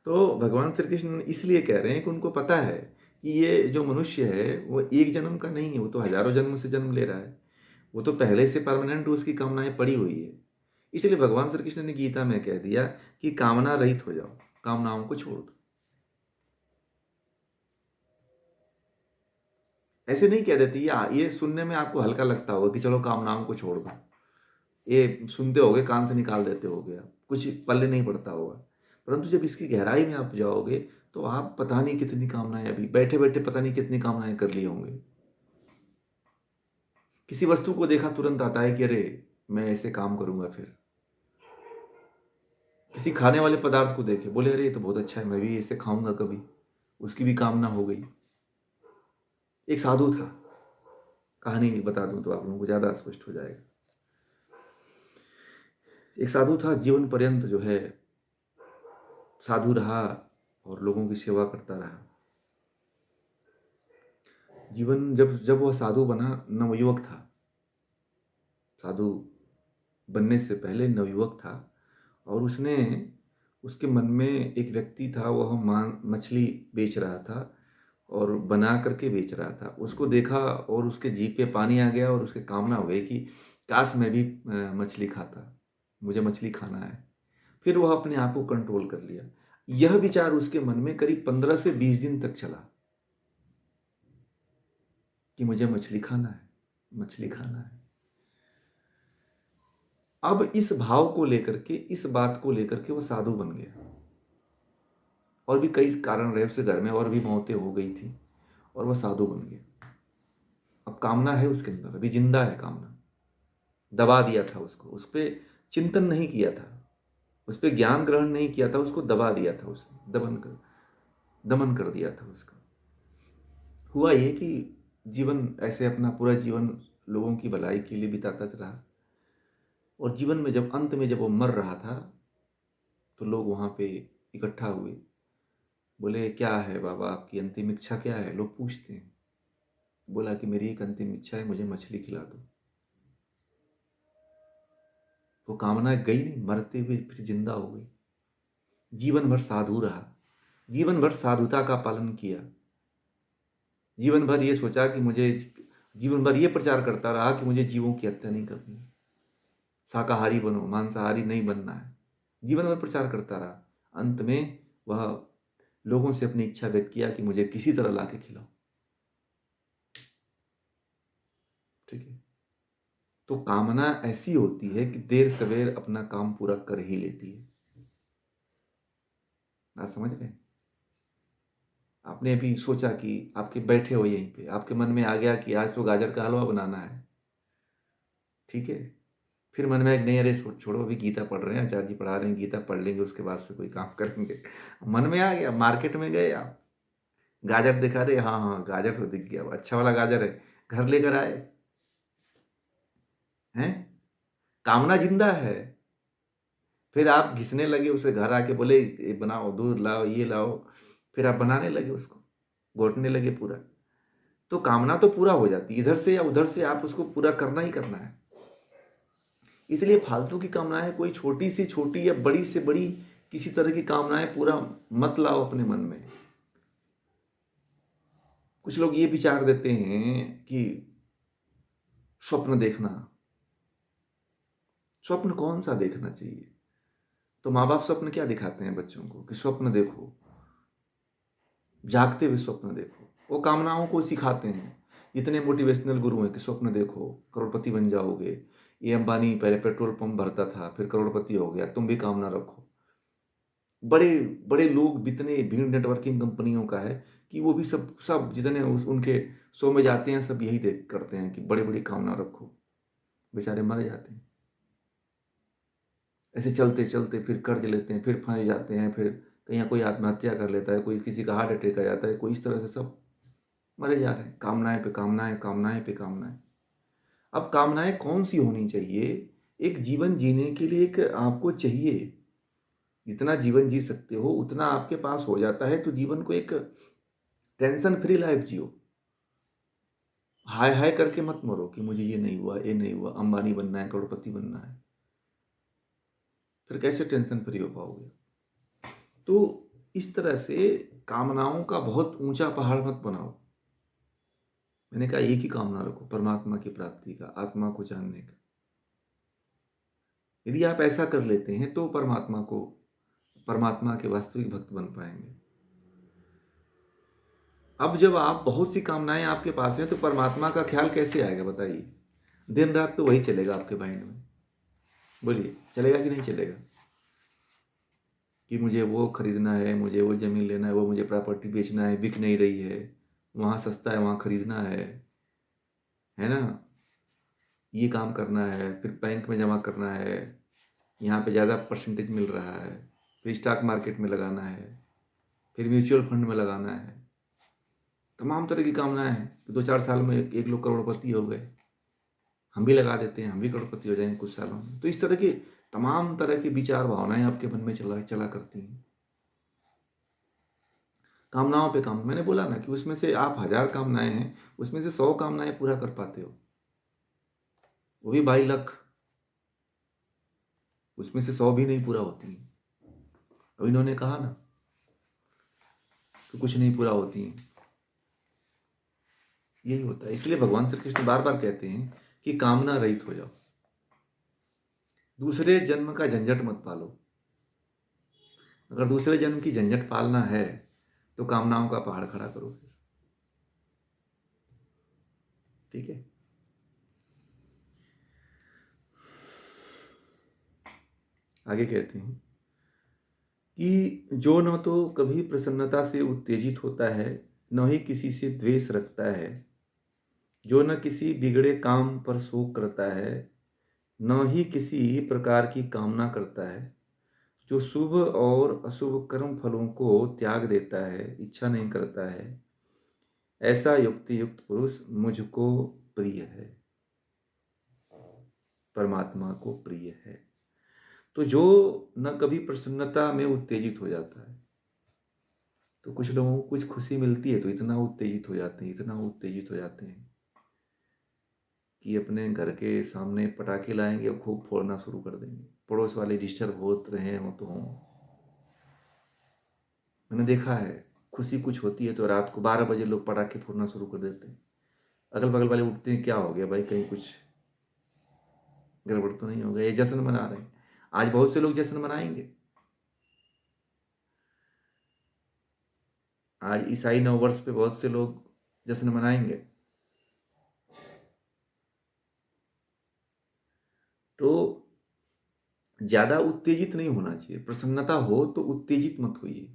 तो भगवान श्री कृष्ण इसलिए कह रहे हैं कि उनको पता है कि ये जो मनुष्य है वो एक जन्म का नहीं है, वो तो हजारों जन्म से जन्म ले रहा है। वो तो पहले से परमानेंट उसकी कामनाएं पड़ी हुई है। इसलिए भगवान श्री कृष्ण ने गीता में कह दिया कि कामना रहित हो जाओ, कामनाओं को छोड़ दो। ऐसे नहीं कह देती, ये सुनने में आपको हल्का लगता होगा कि चलो कामनाओं को छोड़ दो, ये सुनते होगे, कान से निकाल देते होगे, आप कुछ पल्ले नहीं पड़ता होगा। परंतु जब इसकी गहराई में आप जाओगे, तो आप पता नहीं कितनी कामनाएं, अभी बैठे बैठे पता नहीं कितनी कामनाएं कर ली होंगे। किसी वस्तु को देखा, तुरंत आता है कि अरे मैं ऐसे काम करूंगा। फिर किसी खाने वाले पदार्थ को देखे, बोले अरे ये तो बहुत अच्छा है, मैं भी ऐसे खाऊंगा कभी, उसकी भी कामना हो गई। एक साधु था, कहानी बता दूं तो आप लोगों को ज्यादा स्पष्ट हो जाएगा। एक साधु था, जीवन पर्यंत जो है साधु रहा और लोगों की सेवा करता रहा। जीवन, जब जब वह साधु बना, नवयुवक था। साधु बनने से पहले नवयुवक था, और उसने, उसके मन में एक व्यक्ति था, वह मछली बेच रहा था और बना करके बेच रहा था। उसको देखा और उसके जीभ पे पानी आ गया, और उसके कामना हो गई कि काश मैं भी मछली खाता, मुझे मछली खाना है। फिर वह अपने आप को कंट्रोल कर लिया। यह विचार उसके मन में करीब 15 से 20 दिन तक चला कि मुझे मछली खाना है, मछली खाना है। अब इस भाव को लेकर के, इस बात को लेकर के वो साधु बन गया। और भी कई कारण रहे, उसके घर में और भी मौतें हो गई थी, और वह साधु बन गया। अब कामना है उसके अंदर, अभी जिंदा है कामना। दबा दिया था उसको, उस पर चिंतन नहीं किया था, उस पर ज्ञान ग्रहण नहीं किया था, उसको दबा दिया था, उसने दमन कर दिया था उसका। हुआ ये कि जीवन ऐसे अपना पूरा जीवन लोगों की भलाई के लिए बिताता रहा, और जीवन में जब अंत में जब वो मर रहा था तो लोग वहाँ पे इकट्ठा हुए। बोले, क्या है बाबा, आपकी अंतिम इच्छा क्या है? लोग पूछते हैं। बोला कि मेरी एक अंतिम इच्छा है, मुझे मछली खिला दो। वो कामना गई नहीं, मरते हुए फिर जिंदा हो गई। जीवन भर साधु रहा, जीवन भर साधुता का पालन किया, जीवन भर ये सोचा कि मुझे, जीवन भर ये प्रचार करता रहा कि मुझे जीवों की हत्या नहीं करनी, शाकाहारी बनो, मांसाहारी नहीं बनना है। जीवन भर प्रचार करता रहा। अंत में वह लोगों से अपनी इच्छा व्यक्त किया कि मुझे किसी तरह ला के खिलाओ। ठीक है। तो कामना ऐसी होती है कि देर सवेर अपना काम पूरा कर ही लेती है। बात समझ रहे हैं? आपने अभी सोचा कि आपके बैठे हो यहीं पे, आपके मन में आ गया कि आज तो गाजर का हलवा बनाना है। ठीक है। फिर मन में एक, नहीं अरे छोड़ो, अभी गीता पढ़ रहे हैं, आचार्य जी पढ़ा रहे हैं, गीता पढ़ लेंगे, उसके बाद से कोई काम करेंगे। मन में आ गया, मार्केट में गए आप, गाजर दिखा रहे, हाँ हाँ गाजर तो दिख गया, अच्छा वाला गाजर है, घर लेकर आए हैं। कामना जिंदा है। फिर आप घिसने लगे उसे, घर आके बोले ये बनाओ, दूध लाओ, ये लाओ, फिर आप बनाने लगे उसको, घोटने लगे पूरा। तो कामना तो पूरा हो जाती है, इधर से या उधर से आप उसको पूरा करना ही करना है। इसलिए फालतू की कामनाएं, कोई छोटी से छोटी या बड़ी से बड़ी किसी तरह की कामनाएं पूरा मत लाओ अपने मन में। कुछ लोग ये विचार देते हैं कि स्वप्न देखना, स्वप्न कौन सा देखना चाहिए? तो माँ बाप स्वप्न क्या दिखाते हैं बच्चों को कि स्वप्न देखो, जागते हुए स्वप्न देखो। वो कामनाओं को सिखाते हैं। इतने मोटिवेशनल गुरु हैं कि स्वप्न देखो, करोड़पति बन जाओगे। ये अंबानी पहले पेट्रोल पंप भरता था, फिर करोड़पति हो गया, तुम भी कामना रखो। बड़े बड़े लोग, इतने भीड़ नेटवर्किंग कंपनियों का है कि वो भी सब सब जितने उनके शो में जाते हैं, सब यही देख करते हैं कि बड़ी बड़ी कामना रखो। बेचारे मर जाते हैं ऐसे चलते चलते, फिर कर्ज लेते हैं, फिर फंस जाते हैं, फिर कहीं कोई आत्महत्या कर लेता है, कोई किसी का हार्ट अटैक आ जाता है, कोई इस तरह से सब मरे जा रहे हैं। कामनाएं पे कामनाएं, कामनाएं पे कामनाएं। अब कामनाएं कौन सी होनी चाहिए? एक जीवन जीने के लिए एक आपको चाहिए, जितना जीवन जी सकते हो उतना आपके पास हो जाता है तो जीवन को एक टेंशन फ्री लाइफ जियो। हाय हाय करके मत मरो कि मुझे ये नहीं हुआ, ये नहीं हुआ, अंबानी बनना है, करोड़पति बनना है। फिर कैसे टेंशन फ्री हो पाओगे? तो इस तरह से कामनाओं का बहुत ऊंचा पहाड़ मत बनाओ। मैंने कहा एक ही कामना रखो, परमात्मा की प्राप्ति का, आत्मा को जानने का। यदि आप ऐसा कर लेते हैं तो परमात्मा के वास्तविक भक्त बन पाएंगे। अब जब आप बहुत सी कामनाएं आपके पास हैं तो परमात्मा का ख्याल कैसे आएगा बताइए? दिन रात तो वही चलेगा आपके माइंड में। बोलिए, चलेगा कि नहीं चलेगा? कि मुझे वो खरीदना है, मुझे वो ज़मीन लेना है, वो मुझे प्रॉपर्टी बेचना है, बिक नहीं रही है, वहाँ सस्ता है, वहाँ खरीदना है ना? ये काम करना है, फिर बैंक में जमा करना है, यहाँ पे ज़्यादा परसेंटेज मिल रहा है, फिर स्टॉक मार्केट में लगाना है, फिर म्यूचुअल फंड में लगाना है। तमाम तरह की कामनाएं हैं। तो 2-4 साल में एक लोग करोड़पति हो गए, हम भी लगा देते हैं, हम भी करोड़पति हो जाएंगे कुछ सालों में। तो इस तरह की तमाम तरह की विचार भावनाएं आपके मन में चला चला करती हैं। कामनाओं पे काम, मैंने बोला ना कि उसमें से आप 1000 कामनाएं हैं, उसमें से 100 कामनाएं पूरा कर पाते हो, वो भी बाई लक। उसमें से 100 भी नहीं पूरा होती हैं। अब इन्होंने कहा ना कि कुछ नहीं पूरा होती हैं, यही होता है। इसलिए भगवान श्री कृष्ण बार बार कहते हैं कि कामना रहित हो जाओ, दूसरे जन्म का झंझट मत पालो। अगर दूसरे जन्म की झंझट पालना है तो कामनाओं का पहाड़ खड़ा करो फिर। ठीक है। आगे कहते हैं कि जो न तो कभी प्रसन्नता से उत्तेजित होता है, न ही किसी से द्वेष रखता है, जो न किसी बिगड़े काम पर शोक करता है, न ही किसी प्रकार की कामना करता है, जो शुभ और अशुभ कर्म फलों को त्याग देता है, इच्छा नहीं करता है, ऐसा युक्ति युक्त पुरुष मुझको प्रिय है, परमात्मा को प्रिय है। तो जो न कभी प्रसन्नता में उत्तेजित हो जाता है, तो कुछ लोगों को कुछ खुशी मिलती है तो इतना उत्तेजित हो जाते हैं, इतना उत्तेजित हो जाते हैं कि अपने घर के सामने पटाखे लाएंगे और खूब फोड़ना शुरू कर देंगे। पड़ोस वाले डिस्टर्ब होते रहे हो तो हों। मैंने देखा है, खुशी कुछ होती है तो रात को 12 बजे लोग पटाखे फोड़ना शुरू कर देते हैं। अगल बगल वाले उठते हैं, क्या हो गया भाई, कहीं कुछ गड़बड़ तो नहीं हो गया, ये जश्न मना रहे हैं। आज बहुत से लोग जश्न मनाएंगे। आज ईसाई नववर्ष पे बहुत से लोग जश्न मनाएंगे। तो ज्यादा उत्तेजित नहीं होना चाहिए। प्रसन्नता हो तो उत्तेजित मत होइए।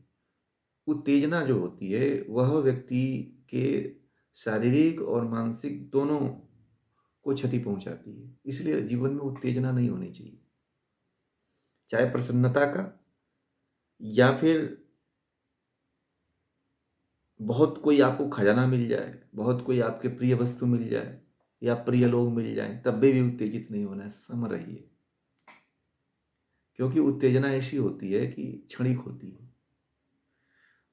उत्तेजना जो होती है वह व्यक्ति के शारीरिक और मानसिक दोनों को क्षति पहुंचाती है। इसलिए जीवन में उत्तेजना नहीं होनी चाहिए, चाहे प्रसन्नता का या फिर बहुत कोई आपको खजाना मिल जाए, बहुत कोई आपके प्रिय वस्तु मिल जाए या प्रिय लोग मिल जाए, तब भी उत्तेजित नहीं होना है, सम रहिए। क्योंकि उत्तेजना ऐसी होती है कि क्षणिक होती है,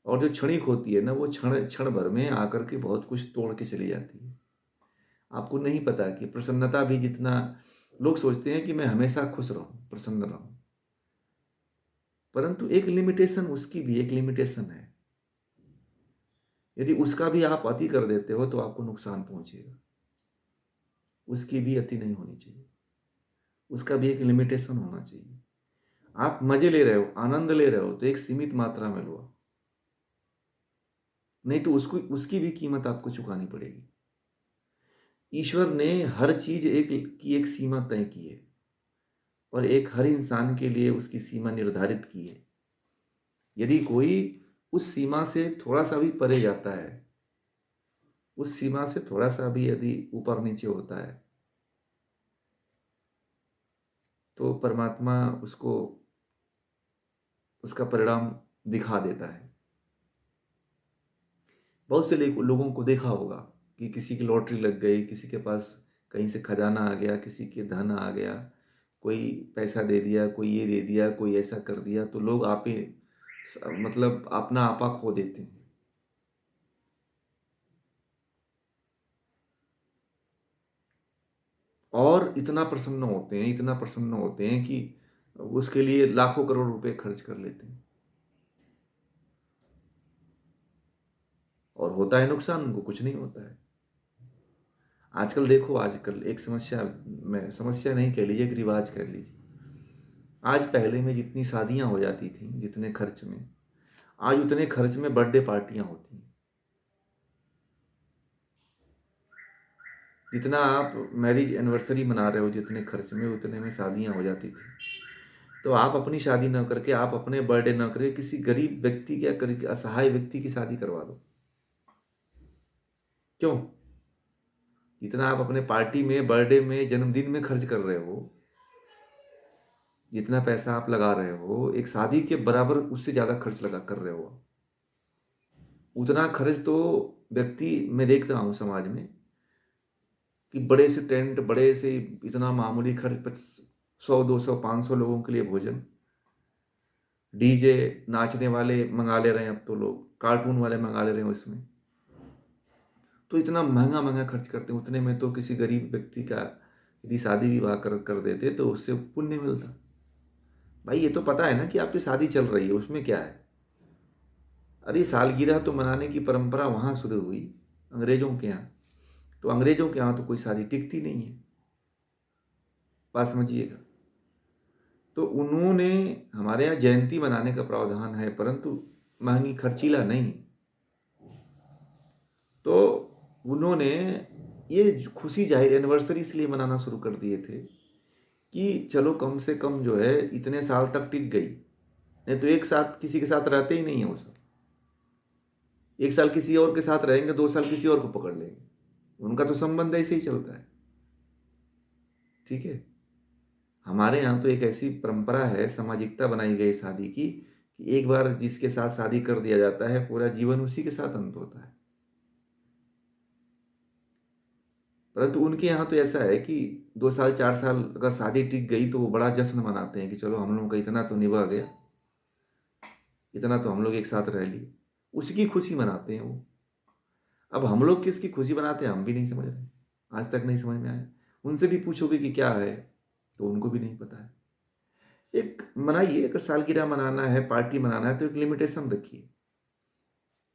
और जो क्षणिक होती है ना, वो क्षण क्षण भर में आकर के बहुत कुछ तोड़ के चली जाती है। आपको नहीं पता कि प्रसन्नता भी जितना, लोग सोचते हैं कि मैं हमेशा खुश रहूं, प्रसन्न रहूं, परंतु एक लिमिटेशन, उसकी भी एक लिमिटेशन है। यदि उसका भी आप अति कर देते हो तो आपको नुकसान पहुंचेगा। उसकी भी अति नहीं होनी चाहिए, उसका भी एक लिमिटेशन होना चाहिए। आप मजे ले रहे हो, आनंद ले रहे हो, तो एक सीमित मात्रा में लो, नहीं तो उसको, उसकी भी कीमत आपको चुकानी पड़ेगी। ईश्वर ने हर चीज एक सीमा तय की है, और एक हर इंसान के लिए उसकी सीमा निर्धारित की है। यदि कोई उस सीमा से थोड़ा सा भी परे जाता है, उस सीमा से थोड़ा सा भी यदि ऊपर नीचे होता है, तो परमात्मा उसको, उसका परिणाम दिखा देता है। बहुत से लोगों को देखा होगा कि किसी की लॉटरी लग गई, किसी के पास कहीं से खजाना आ गया, किसी के धन आ गया, कोई पैसा दे दिया, कोई ये दे दिया, कोई ऐसा कर दिया, तो लोग आपे मतलब अपना आपा खो देते हैं। और इतना प्रसन्न होते हैं, इतना प्रसन्न होते हैं कि उसके लिए लाखों करोड़ रुपए खर्च कर लेते हैं, और होता है नुकसान, उनको कुछ नहीं होता है। आजकल देखो, आजकल एक समस्या, मैं समस्या नहीं कह लीजिए, एक रिवाज कर लीजिए। आज पहले में जितनी शादियां हो जाती थी जितने खर्च में, आज उतने खर्च में बर्थडे पार्टियां होती हैं। जितना आप मैरिज एनिवर्सरी मना रहे हो जितने खर्च में, उतने में शादियां हो जाती थी। तो आप अपनी शादी ना करके, आप अपने बर्थडे ना करके, किसी गरीब व्यक्ति या असहाय व्यक्ति की शादी करवा दो। क्यों? जितना आप अपने पार्टी में, बर्थडे में, जन्मदिन में खर्च कर रहे हो, जितना पैसा आप लगा रहे हो, एक शादी के बराबर उससे ज्यादा खर्च लगा कर रहे हो। उतना खर्च तो व्यक्ति, मैं देखता हूँ समाज में कि बड़े से टेंट, बड़े से, इतना मामूली खर्च, 100 200 500 लोगों के लिए भोजन, डीजे, नाचने वाले मंगा ले रहे हैं, अब तो लोग कार्टून वाले मंगा ले रहे हैं उसमें। तो इतना महंगा महंगा खर्च करते हैं, उतने में तो किसी गरीब व्यक्ति का यदि शादी विवाह कर देते तो उससे पुण्य मिलता। भाई ये तो पता है ना कि आपकी शादी चल रही है, उसमें क्या है। अरे सालगिरह तो मनाने की परंपरा वहां शुरू हुई, अंग्रेजों के यहाँ। तो अंग्रेजों के यहाँ तो कोई शादी टिकती नहीं है, बात समझिएगा। तो उन्होंने, हमारे यहाँ जयंती मनाने का प्रावधान है, परंतु महंगी खर्चीला नहीं। तो उन्होंने ये खुशी जाहिर एनिवर्सरी इसलिए मनाना शुरू कर दिए थे कि चलो कम से कम जो है इतने साल तक टिक गई, नहीं तो एक साथ किसी के साथ रहते ही नहीं है वो सब। 1 साल किसी और के साथ रहेंगे, 2 साल किसी और को पकड़ लेंगे। उनका तो संबंध ऐसे ही चलता है। ठीक है। हमारे यहाँ तो एक ऐसी परंपरा है, सामाजिकता बनाई गई शादी की, कि एक बार जिसके साथ शादी कर दिया जाता है, पूरा जीवन उसी के साथ अंत होता है। परंतु उनके यहाँ तो ऐसा है कि 2 साल 4 साल अगर शादी टिक गई तो वो बड़ा जश्न मनाते हैं कि चलो हम लोगों का इतना तो निभा गया, इतना तो हम लोग एक साथ रह लिए। उसकी खुशी मनाते हैं वो। अब हम लोग किसकी खुशी मनाते हैं हम भी नहीं समझ रहे, आज तक नहीं समझ में आया। उनसे भी पूछोगे कि क्या है तो उनको भी नहीं पता है। एक मनाइए, अगर सालगिरह मनाना है, पार्टी मनाना है, तो एक लिमिटेशन रखिए।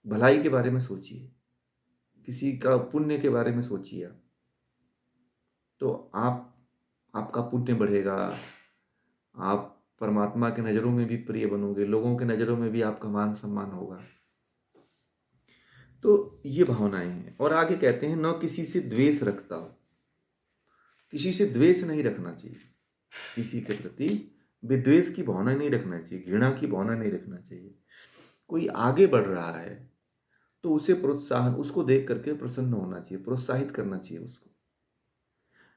भलाई के बारे में सोचिए, किसी का पुण्य के बारे में सोचिए आप। तो आपका पुण्य बढ़ेगा, आप परमात्मा के नज़रों में भी प्रिय बनोगे, लोगों के नज़रों में भी आपका मान सम्मान होगा। तो ये भावनाएं हैं। और आगे कहते हैं, न किसी से द्वेष रखता हो। किसी से द्वेष नहीं रखना चाहिए, किसी के प्रति विद्वेष की भावना नहीं रखना चाहिए, घृणा की भावना नहीं रखना चाहिए। कोई आगे बढ़ रहा है तो उसे प्रोत्साहन, उसको देख करके प्रसन्न होना चाहिए, प्रोत्साहित करना चाहिए उसको।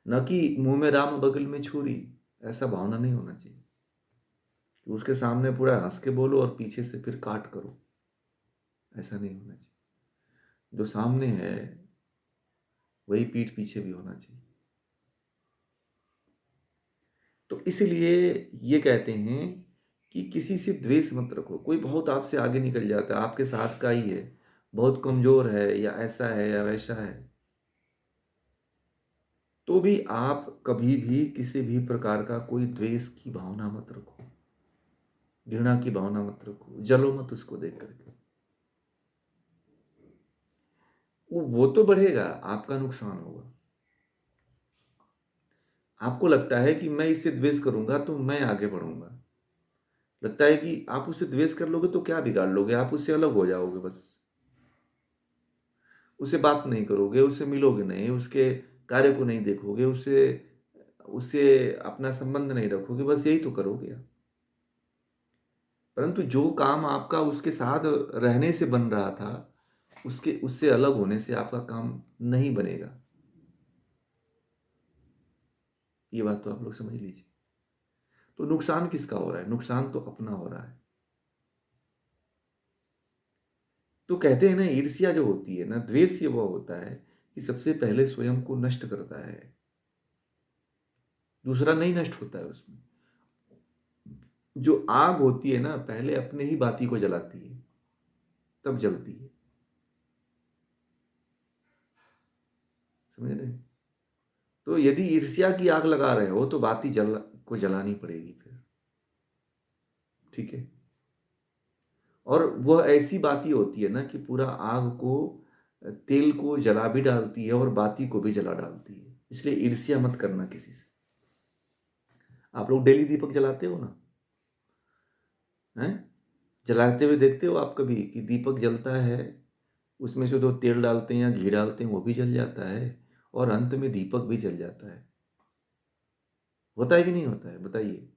न कि मुंह में राम बगल में छुरी, ऐसा भावना नहीं होना चाहिए कि उसके सामने पूरा हंस के बोलो और पीछे से फिर काट करो। ऐसा नहीं होना चाहिए। जो सामने है वही पीठ पीछे भी होना चाहिए। तो इसलिए ये कहते हैं कि किसी से द्वेष मत रखो। कोई बहुत आपसे आगे निकल जाता है, आपके साथ का ही है, बहुत कमजोर है या ऐसा है या वैसा है, तो भी आप कभी भी किसी भी प्रकार का कोई द्वेष की भावना मत रखो, घृणा की भावना मत रखो, जलो मत उसको देख करके। वो तो बढ़ेगा, आपका नुकसान होगा। आपको लगता है कि मैं इससे द्वेष करूंगा तो मैं आगे बढ़ूंगा। लगता है कि आप उससे द्वेष कर लोगे तो क्या बिगाड़ लोगे, आप उससे अलग हो जाओगे बस। उससे बात नहीं करोगे, उससे मिलोगे नहीं, उसके कार्य को नहीं देखोगे, उससे उससे अपना संबंध नहीं रखोगे, बस यही तो करोगे आप। परंतु जो काम आपका उसके साथ रहने से बन रहा था, उसके उससे अलग होने से आपका काम नहीं बनेगा। ये बात तो आप लोग समझ लीजिए। तो नुकसान किसका हो रहा है? नुकसान तो अपना हो रहा है। तो कहते हैं ना, ईर्ष्या जो होती है ना, द्वेष ये वो होता है कि सबसे पहले स्वयं को नष्ट करता है, दूसरा नहीं नष्ट होता है उसमें। जो आग होती है ना, पहले अपने ही बाती को जलाती है, तब जलती है। समझ रहे हैं? तो यदि ईर्ष्या की आग लगा रहे हो तो बाती जलानी पड़ेगी फिर। ठीक है। और वह ऐसी बाती होती है ना कि पूरा आग को, तेल को जला भी डालती है और बाती को भी जला डालती है। इसलिए ईर्ष्या मत करना किसी से। आप लोग डेली दीपक जलाते हो ना, हैं? जलाते हुए देखते हो आप कभी कि दीपक जलता है, उसमें से जो तेल डालते हैं या घी डालते हैं वो भी जल जाता है, और अंत में दीपक भी जल जाता है। होता है कि नहीं होता है, बताइए।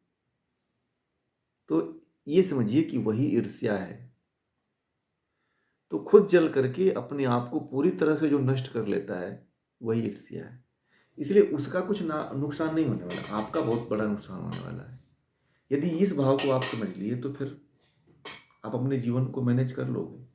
तो ये समझिए कि वही ईर्ष्या है। तो खुद जल करके अपने आप को पूरी तरह से जो नष्ट कर लेता है, वही ईर्ष्या है। इसलिए उसका कुछ नुकसान नहीं होने वाला, आपका बहुत बड़ा नुकसान होने वाला है। यदि इस भाव को आप समझ लिए तो फिर आप अपने जीवन को मैनेज कर लोगे।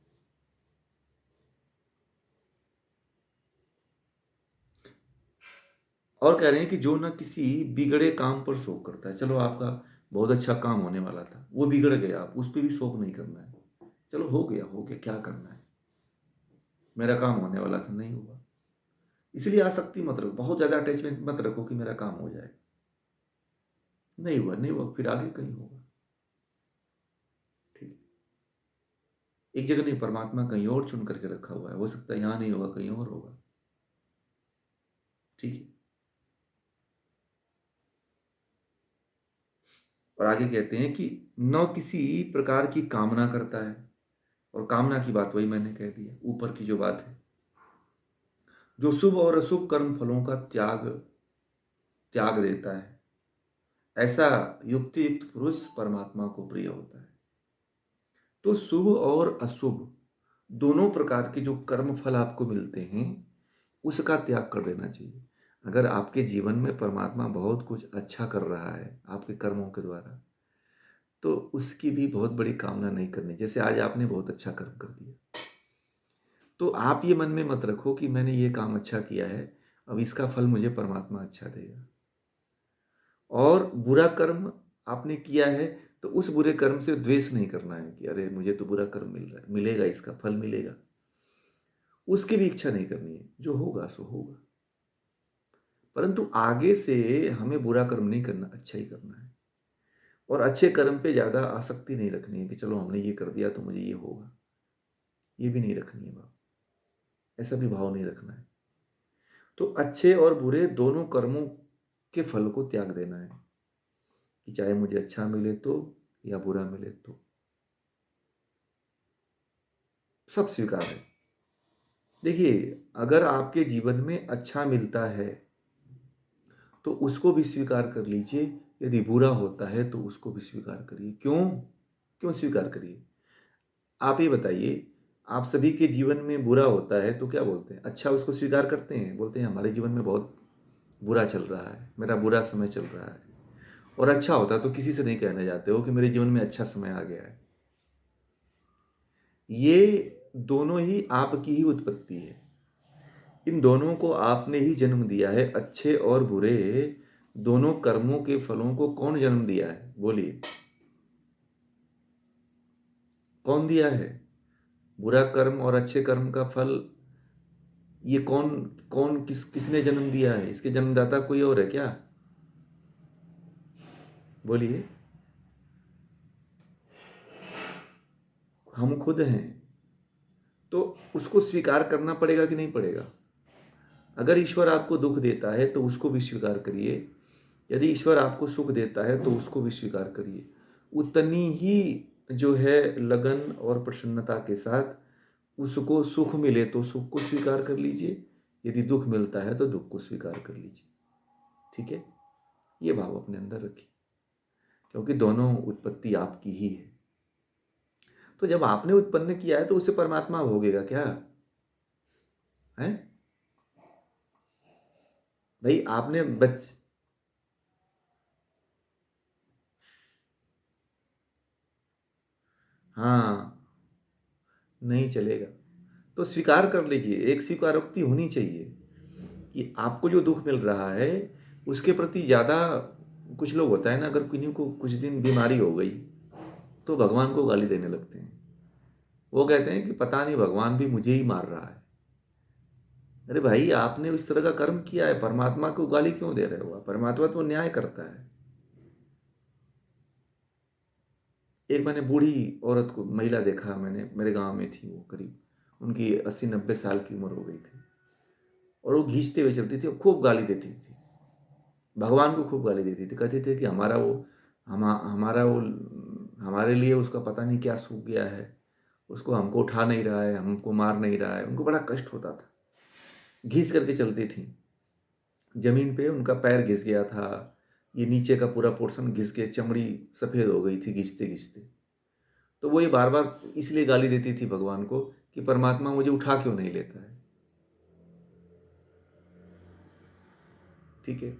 और कह रहे हैं कि जो ना किसी बिगड़े काम पर शोक करता है। चलो आपका बहुत अच्छा काम होने वाला था, वो बिगड़ गया, आप उस पर भी शोक नहीं करना है। चलो हो गया हो गया, क्या करना है, मेरा काम होने वाला था नहीं हुआ। इसलिए आसक्ति मत रखो, बहुत ज़्यादा अटैचमेंट मत रखो कि मेरा काम हो जाए। नहीं हुआ नहीं हुआ, फिर आगे कहीं होगा। ठीक है। एक जगह नहीं, परमात्मा कहीं और चुन करके रखा हुआ है। हो सकता है यहाँ नहीं होगा, कहीं और होगा। ठीक है। और आगे कहते हैं कि न किसी प्रकार की कामना करता है। और कामना की बात वही मैंने कह दिया, ऊपर की जो बात है, जो शुभ और अशुभ कर्म फलों का त्याग त्याग देता है, ऐसा युक्ति युक्त पुरुष परमात्मा को प्रिय होता है। तो शुभ और अशुभ दोनों प्रकार के जो कर्म फल आपको मिलते हैं उसका त्याग कर देना चाहिए। अगर आपके जीवन में परमात्मा बहुत कुछ अच्छा कर रहा है आपके कर्मों के द्वारा, तो उसकी भी बहुत बड़ी कामना नहीं करनी। जैसे आज आपने बहुत अच्छा कर्म कर दिया, तो आप ये मन में मत रखो कि मैंने ये काम अच्छा किया है, अब इसका फल मुझे परमात्मा अच्छा देगा। और बुरा कर्म आपने किया है तो उस बुरे कर्म से द्वेष नहीं करना है कि अरे मुझे तो बुरा कर्म मिल रहा है, मिलेगा, इसका फल मिलेगा, उसकी भी इच्छा नहीं करनी है। जो होगा सो होगा, परंतु आगे से हमें बुरा कर्म नहीं करना, अच्छा ही करना है। और अच्छे कर्म पे ज़्यादा आसक्ति नहीं रखनी है कि चलो हमने ये कर दिया तो मुझे ये होगा, ये भी नहीं रखनी है भाव, ऐसा भी भाव नहीं रखना है। तो अच्छे और बुरे दोनों कर्मों के फल को त्याग देना है कि चाहे मुझे अच्छा मिले तो या बुरा मिले तो सब स्वीकार है। देखिए, अगर आपके जीवन में अच्छा मिलता है तो उसको भी स्वीकार कर लीजिए, यदि बुरा होता है तो उसको भी स्वीकार करिए। क्यों क्यों स्वीकार करिए? आप ही बताइए, आप सभी के जीवन में बुरा होता है तो क्या बोलते हैं? अच्छा उसको स्वीकार करते हैं, बोलते हैं हमारे जीवन में बहुत बुरा चल रहा है, मेरा बुरा समय चल रहा है। और अच्छा होता है तो किसी से नहीं कहने जाते हो कि मेरे जीवन में अच्छा समय आ गया है। ये दोनों ही आपकी ही उत्पत्ति है, इन दोनों को आपने ही जन्म दिया है। अच्छे और बुरे दोनों कर्मों के फलों को कौन जन्म दिया है? बोलिए, कौन दिया है? बुरा कर्म और अच्छे कर्म का फल ये कौन कौन किसने जन्म दिया है? इसके जन्मदाता कोई और है क्या? बोलिए। हम खुद हैं। तो उसको स्वीकार करना पड़ेगा कि नहीं पड़ेगा? अगर ईश्वर आपको दुख देता है तो उसको भी स्वीकार करिए, यदि ईश्वर आपको सुख देता है तो उसको भी स्वीकार करिए। उतनी ही जो है लगन और प्रसन्नता के साथ उसको सुख मिले तो सुख को स्वीकार कर लीजिए, यदि दुख मिलता है तो दुख को स्वीकार कर लीजिए। ठीक है, ये भाव अपने अंदर रखिए, क्योंकि दोनों उत्पत्ति आपकी ही है। तो जब आपने उत्पन्न किया है तो उसे परमात्मा भोगेगा क्या है? भाई आपने हाँ, नहीं चलेगा। तो स्वीकार कर लीजिए, एक स्वीकारोक्ति होनी चाहिए कि आपको जो दुख मिल रहा है उसके प्रति ज़्यादा, कुछ लोग होता है ना, अगर किन्हीं को कुछ दिन बीमारी हो गई तो भगवान को गाली देने लगते हैं। वो कहते हैं कि पता नहीं भगवान भी मुझे ही मार रहा है। अरे भाई, आपने इस तरह का कर्म किया है, परमात्मा को गाली क्यों दे रहे हो? परमात्मा तो न्याय करता है। एक मैंने बूढ़ी औरत को, महिला देखा मैंने, मेरे गांव में थी वो, करीब उनकी 80-90 साल की उम्र हो गई थी, और वो घींचते हुए चलती थी और खूब गाली देती थी, भगवान को खूब गाली देती थी। कहती थी कि हमारा वो हमारे लिए उसका पता नहीं क्या सूख गया है, उसको हमको उठा नहीं रहा है, हमको मार नहीं रहा है। उनको बड़ा कष्ट होता था, घींच करके चलती थी। जमीन पे उनका पैर घिस गया था, ये नीचे का पूरा पोर्शन घिस के चमड़ी सफ़ेद हो गई थी घिसते घिसते। तो वो ये बार बार इसलिए गाली देती थी भगवान को कि परमात्मा मुझे उठा क्यों नहीं लेता है। ठीक है,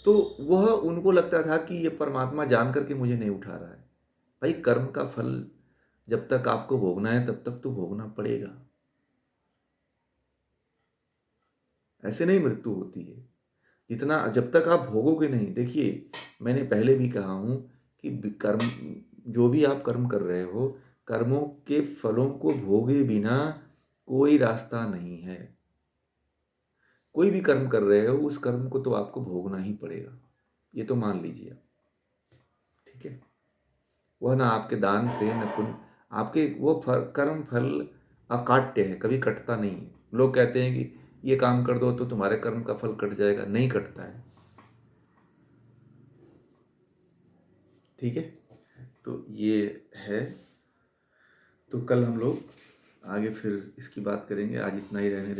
तो वह उनको लगता था कि ये परमात्मा जान करके मुझे नहीं उठा रहा है। भाई, कर्म का फल जब तक आपको भोगना है तब तक तो भोगना पड़ेगा, ऐसे नहीं मृत्यु होती है। जितना जब तक आप भोगोगे नहीं, देखिए मैंने पहले भी कहा हूं कि कर्म, जो भी आप कर्म कर रहे हो, कर्मों के फलों को भोगे बिना कोई रास्ता नहीं है। कोई भी कर्म कर रहे हो उस कर्म को तो आपको भोगना ही पड़ेगा, ये तो मान लीजिए आप। ठीक है, वह ना आपके दान से न पुण्य, आपके वो कर्म फल अकाट्य है, कभी कटता नहीं है। लोग कहते हैं कि ये काम कर दो तो तुम्हारे कर्म का फल कट जाएगा, नहीं कटता है। ठीक है, तो ये है। तो कल हम लोग आगे फिर इसकी बात करेंगे, आज इतना ही रहने दें।